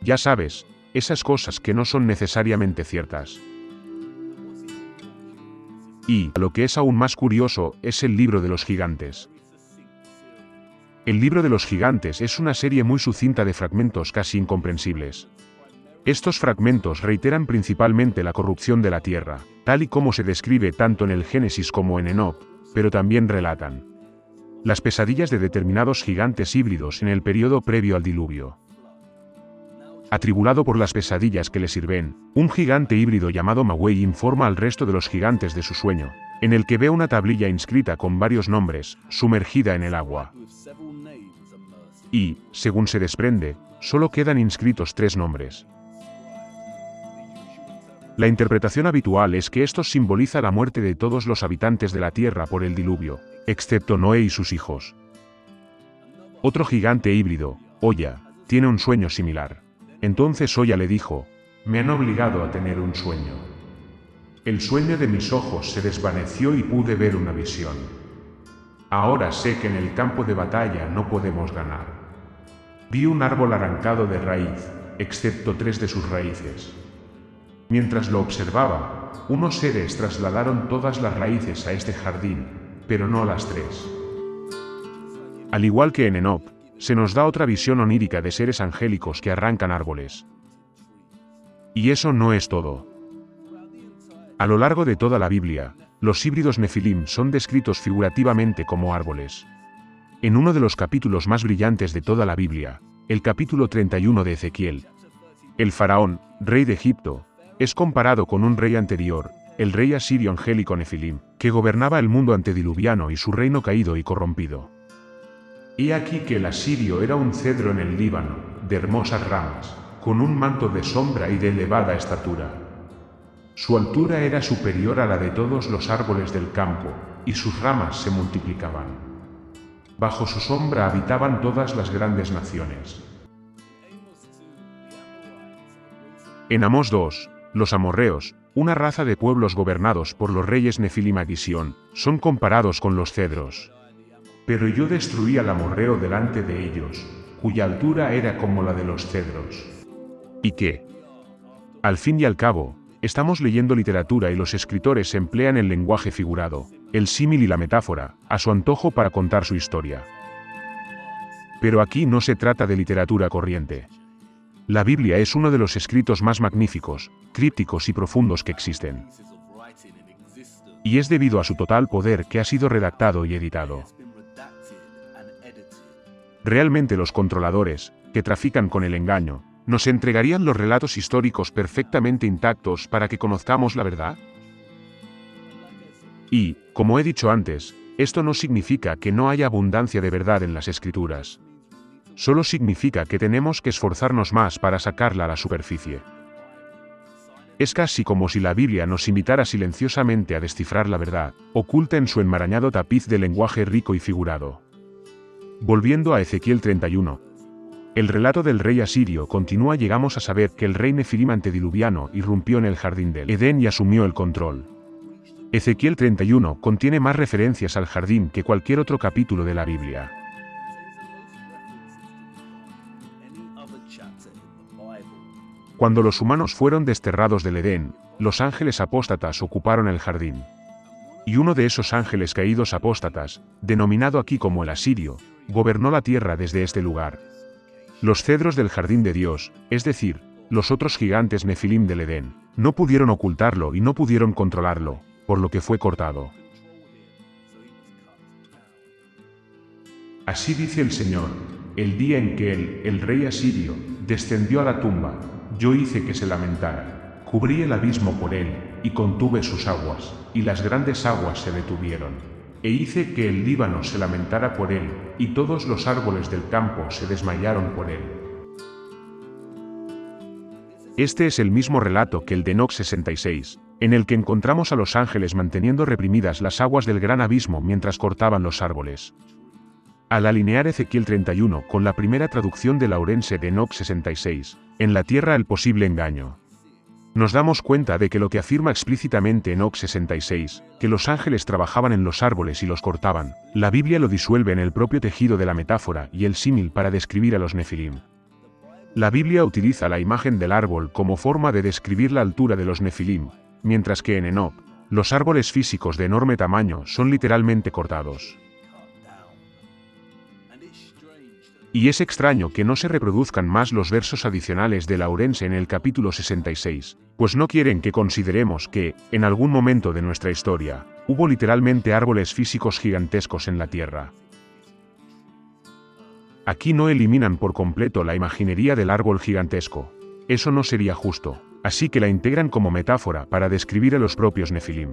Ya sabes, esas cosas que no son necesariamente ciertas. Y lo que es aún más curioso es el libro de los gigantes. El libro de los gigantes es una serie muy sucinta de fragmentos casi incomprensibles. Estos fragmentos reiteran principalmente la corrupción de la tierra, tal y como se describe tanto en el Génesis como en Enoc, pero también relatan las pesadillas de determinados gigantes híbridos en el periodo previo al diluvio. Atribulado por las pesadillas que le sirven, un gigante híbrido llamado Mawei informa al resto de los gigantes de su sueño, en el que ve una tablilla inscrita con varios nombres, sumergida en el agua. Y, según se desprende, solo quedan inscritos 3 nombres. La interpretación habitual es que esto simboliza la muerte de todos los habitantes de la tierra por el diluvio, excepto Noé y sus hijos. Otro gigante híbrido, Oya, tiene un sueño similar. Entonces Oya le dijo: me han obligado a tener un sueño. El sueño de mis ojos se desvaneció y pude ver una visión. Ahora sé que en el campo de batalla no podemos ganar. Vi un árbol arrancado de raíz, excepto 3 de sus raíces. Mientras lo observaba, unos seres trasladaron todas las raíces a este jardín, pero no las 3. Al igual que en Enoc, se nos da otra visión onírica de seres angélicos que arrancan árboles. Y eso no es todo. A lo largo de toda la Biblia, los híbridos Nefilim son descritos figurativamente como árboles. En uno de los capítulos más brillantes de toda la Biblia, el capítulo 31 de Ezequiel. El faraón, rey de Egipto, es comparado con un rey anterior, el rey asirio angélico Nefilim, que gobernaba el mundo antediluviano y su reino caído y corrompido. He aquí que el asirio era un cedro en el Líbano, de hermosas ramas, con un manto de sombra y de elevada estatura. Su altura era superior a la de todos los árboles del campo, y sus ramas se multiplicaban. Bajo su sombra habitaban todas las grandes naciones. En Amós 2, los amorreos, una raza de pueblos gobernados por los reyes Nefilim y Gisión, son comparados con los cedros. Pero yo destruí al amorreo delante de ellos, cuya altura era como la de los cedros. ¿Y qué? Al fin y al cabo, estamos leyendo literatura y los escritores emplean el lenguaje figurado, el símil y la metáfora, a su antojo para contar su historia. Pero aquí no se trata de literatura corriente. La Biblia es uno de los escritos más magníficos, crípticos y profundos que existen. Y es debido a su total poder que ha sido redactado y editado. Realmente los controladores, que trafican con el engaño, ¿nos entregarían los relatos históricos perfectamente intactos para que conozcamos la verdad? Y, como he dicho antes, esto no significa que no haya abundancia de verdad en las Escrituras. Solo significa que tenemos que esforzarnos más para sacarla a la superficie. Es casi como si la Biblia nos invitara silenciosamente a descifrar la verdad, oculta en su enmarañado tapiz de lenguaje rico y figurado. Volviendo a Ezequiel 31. El relato del rey asirio continúa. Llegamos a saber que el rey Nefilim antediluviano irrumpió en el jardín del Edén y asumió el control. Ezequiel 31 contiene más referencias al jardín que cualquier otro capítulo de la Biblia. Cuando los humanos fueron desterrados del Edén, los ángeles apóstatas ocuparon el jardín. Y uno de esos ángeles caídos apóstatas, denominado aquí como el asirio, gobernó la tierra desde este lugar. Los cedros del jardín de Dios, es decir, los otros gigantes Nefilim del Edén, no pudieron ocultarlo y no pudieron controlarlo, por lo que fue cortado. Así dice el Señor, el día en que el rey asirio, descendió a la tumba, yo hice que se lamentara, cubrí el abismo por él, y contuve sus aguas, y las grandes aguas se detuvieron. E hice que el Líbano se lamentara por él, y todos los árboles del campo se desmayaron por él. Este es el mismo relato que el de Enoc 66, en el que encontramos a los ángeles manteniendo reprimidas las aguas del gran abismo mientras cortaban los árboles. Al alinear Ezequiel 31 con la primera traducción de Laurence de Enoc 66, en la tierra el posible engaño, nos damos cuenta de que lo que afirma explícitamente Enoc 66, que los ángeles trabajaban en los árboles y los cortaban, la Biblia lo disuelve en el propio tejido de la metáfora y el símil para describir a los Nefilim. La Biblia utiliza la imagen del árbol como forma de describir la altura de los Nefilim, mientras que en Enoc, los árboles físicos de enorme tamaño son literalmente cortados. Y es extraño que no se reproduzcan más los versos adicionales de Laurence en el capítulo 66, pues no quieren que consideremos que, en algún momento de nuestra historia, hubo literalmente árboles físicos gigantescos en la Tierra. Aquí no eliminan por completo la imaginería del árbol gigantesco. Eso no sería justo, así que la integran como metáfora para describir a los propios Nefilim.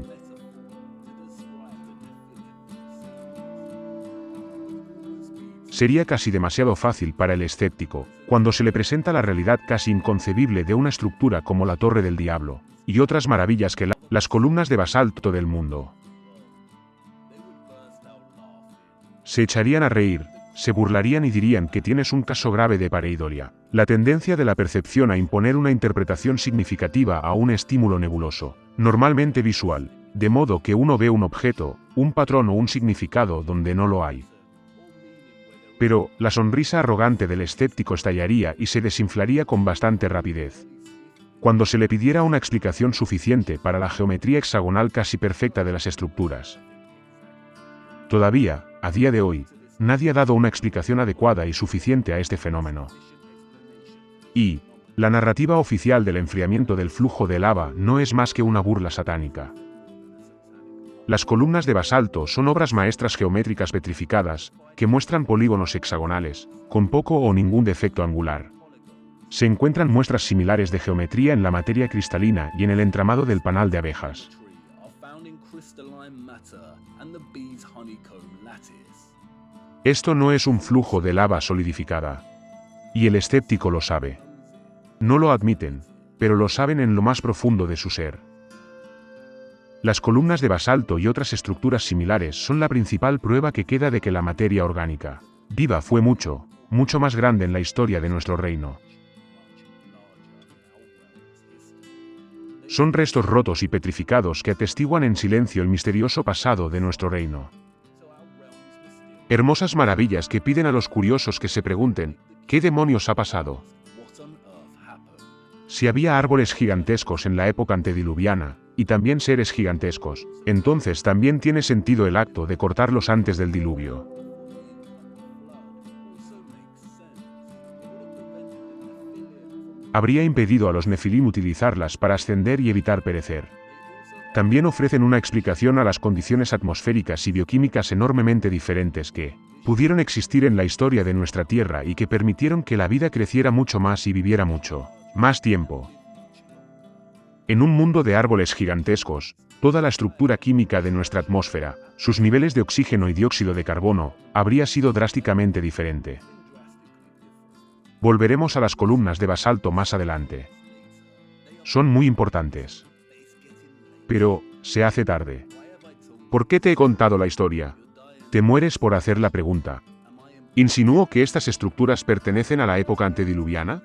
Sería casi demasiado fácil para el escéptico, cuando se le presenta la realidad casi inconcebible de una estructura como la Torre del Diablo, y otras maravillas que las columnas de basalto del mundo. Se echarían a reír, se burlarían y dirían que tienes un caso grave de pareidolia, la tendencia de la percepción a imponer una interpretación significativa a un estímulo nebuloso, normalmente visual, de modo que uno ve un objeto, un patrón o un significado donde no lo hay. Pero, la sonrisa arrogante del escéptico estallaría y se desinflaría con bastante rapidez. Cuando se le pidiera una explicación suficiente para la geometría hexagonal casi perfecta de las estructuras. Todavía, a día de hoy, nadie ha dado una explicación adecuada y suficiente a este fenómeno. Y, la narrativa oficial del enfriamiento del flujo de lava no es más que una burla satánica. Las columnas de basalto son obras maestras geométricas petrificadas, que muestran polígonos hexagonales, con poco o ningún defecto angular. Se encuentran muestras similares de geometría en la materia cristalina y en el entramado del panal de abejas. Esto no es un flujo de lava solidificada. Y el escéptico lo sabe. No lo admiten, pero lo saben en lo más profundo de su ser. Las columnas de basalto y otras estructuras similares son la principal prueba que queda de que la materia orgánica viva fue mucho, mucho más grande en la historia de nuestro reino. Son restos rotos y petrificados que atestiguan en silencio el misterioso pasado de nuestro reino. Hermosas maravillas que piden a los curiosos que se pregunten, ¿qué demonios ha pasado? Si había árboles gigantescos en la época antediluviana, y también seres gigantescos, entonces también tiene sentido el acto de cortarlos antes del diluvio. Habría impedido a los Nefilim utilizarlas para ascender y evitar perecer. También ofrecen una explicación a las condiciones atmosféricas y bioquímicas enormemente diferentes que pudieron existir en la historia de nuestra Tierra y que permitieron que la vida creciera mucho más y viviera mucho más tiempo. En un mundo de árboles gigantescos, toda la estructura química de nuestra atmósfera, sus niveles de oxígeno y dióxido de carbono, habría sido drásticamente diferente. Volveremos a las columnas de basalto más adelante. Son muy importantes. Pero, se hace tarde. ¿Por qué te he contado la historia? Te mueres por hacer la pregunta. ¿Insinúo que estas estructuras pertenecen a la época antediluviana?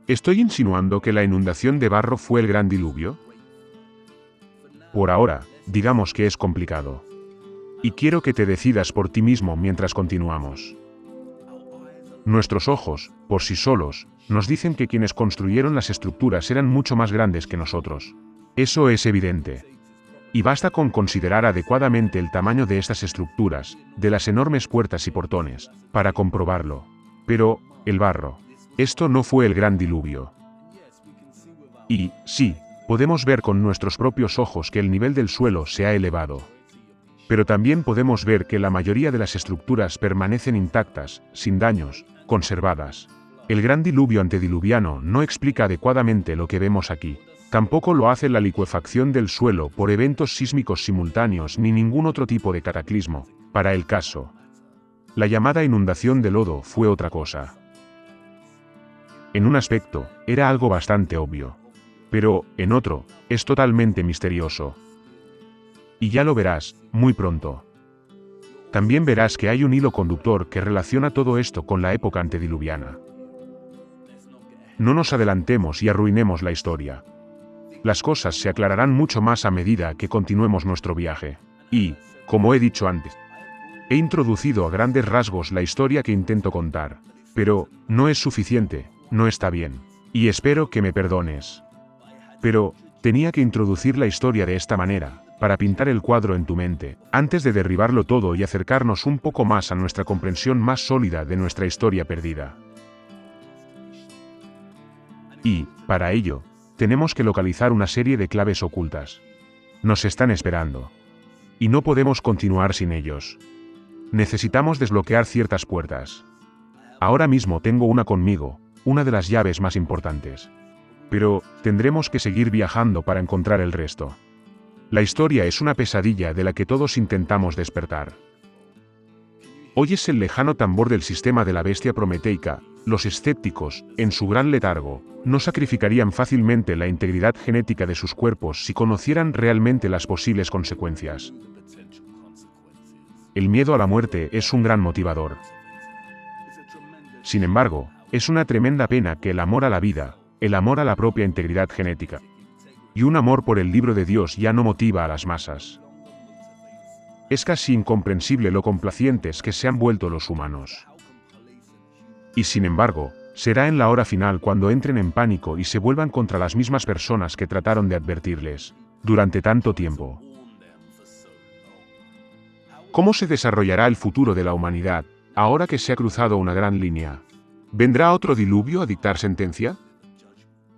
¿Estoy insinuando que la inundación de barro fue el gran diluvio? Por ahora, digamos que es complicado. Y quiero que te decidas por ti mismo mientras continuamos. Nuestros ojos, por sí solos, nos dicen que quienes construyeron las estructuras eran mucho más grandes que nosotros. Eso es evidente. Y basta con considerar adecuadamente el tamaño de estas estructuras, de las enormes puertas y portones, para comprobarlo. Pero, el barro. Esto no fue el gran diluvio. Y, sí, podemos ver con nuestros propios ojos que el nivel del suelo se ha elevado. Pero también podemos ver que la mayoría de las estructuras permanecen intactas, sin daños, conservadas. El gran diluvio antediluviano no explica adecuadamente lo que vemos aquí. Tampoco lo hace la licuefacción del suelo por eventos sísmicos simultáneos ni ningún otro tipo de cataclismo, para el caso. La llamada inundación de lodo fue otra cosa. En un aspecto, era algo bastante obvio. Pero, en otro, es totalmente misterioso. Y ya lo verás, muy pronto. También verás que hay un hilo conductor que relaciona todo esto con la época antediluviana. No nos adelantemos y arruinemos la historia. Las cosas se aclararán mucho más a medida que continuemos nuestro viaje. Y, como he dicho antes, he introducido a grandes rasgos la historia que intento contar. Pero, no es suficiente, no está bien. Y espero que me perdones. Pero, tenía que introducir la historia de esta manera, para pintar el cuadro en tu mente, antes de derribarlo todo y acercarnos un poco más a nuestra comprensión más sólida de nuestra historia perdida. Y, para ello, tenemos que localizar una serie de claves ocultas. Nos están esperando. Y no podemos continuar sin ellos. Necesitamos desbloquear ciertas puertas. Ahora mismo tengo una conmigo, una de las llaves más importantes. Pero, tendremos que seguir viajando para encontrar el resto. La historia es una pesadilla de la que todos intentamos despertar. Oyes el lejano tambor del sistema de la bestia prometeica. Los escépticos, en su gran letargo, no sacrificarían fácilmente la integridad genética de sus cuerpos si conocieran realmente las posibles consecuencias. El miedo a la muerte es un gran motivador. Sin embargo, es una tremenda pena que el amor a la vida, el amor a la propia integridad genética, y un amor por el libro de Dios ya no motiva a las masas. Es casi incomprensible lo complacientes que se han vuelto los humanos. Y sin embargo, será en la hora final cuando entren en pánico y se vuelvan contra las mismas personas que trataron de advertirles durante tanto tiempo. ¿Cómo se desarrollará el futuro de la humanidad, ahora que se ha cruzado una gran línea? ¿Vendrá otro diluvio a dictar sentencia?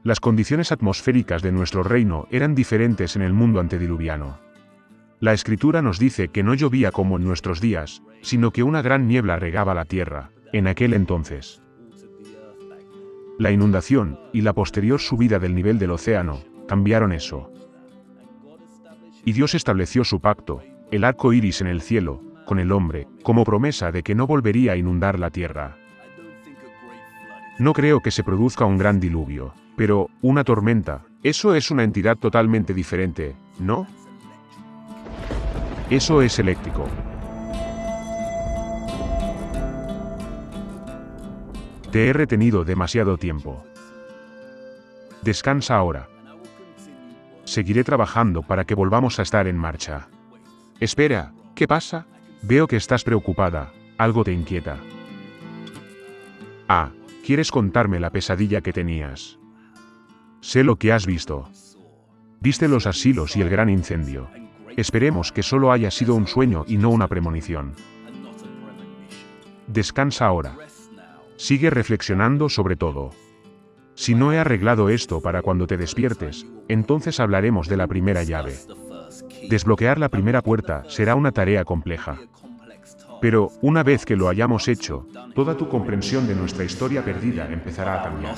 Las condiciones atmosféricas de nuestro reino eran diferentes en el mundo antediluviano. La escritura nos dice que no llovía como en nuestros días, sino que una gran niebla regaba la tierra, en aquel entonces. La inundación, y la posterior subida del nivel del océano, cambiaron eso. Y Dios estableció su pacto, el arco iris en el cielo, con el hombre, como promesa de que no volvería a inundar la tierra. No creo que se produzca un gran diluvio, pero, una tormenta, eso es una entidad totalmente diferente, ¿no? Eso es eléctrico. Te he retenido demasiado tiempo. Descansa ahora. Seguiré trabajando para que volvamos a estar en marcha. Espera, ¿qué pasa? Veo que estás preocupada, algo te inquieta. Ah, ¿quieres contarme la pesadilla que tenías? Sé lo que has visto. Viste los asilos y el gran incendio. Esperemos que solo haya sido un sueño y no una premonición. Descansa ahora. Sigue reflexionando sobre todo. Si no he arreglado esto para cuando te despiertes, entonces hablaremos de la primera llave. Desbloquear la primera puerta será una tarea compleja. Pero, una vez que lo hayamos hecho, toda tu comprensión de nuestra historia perdida empezará a cambiar.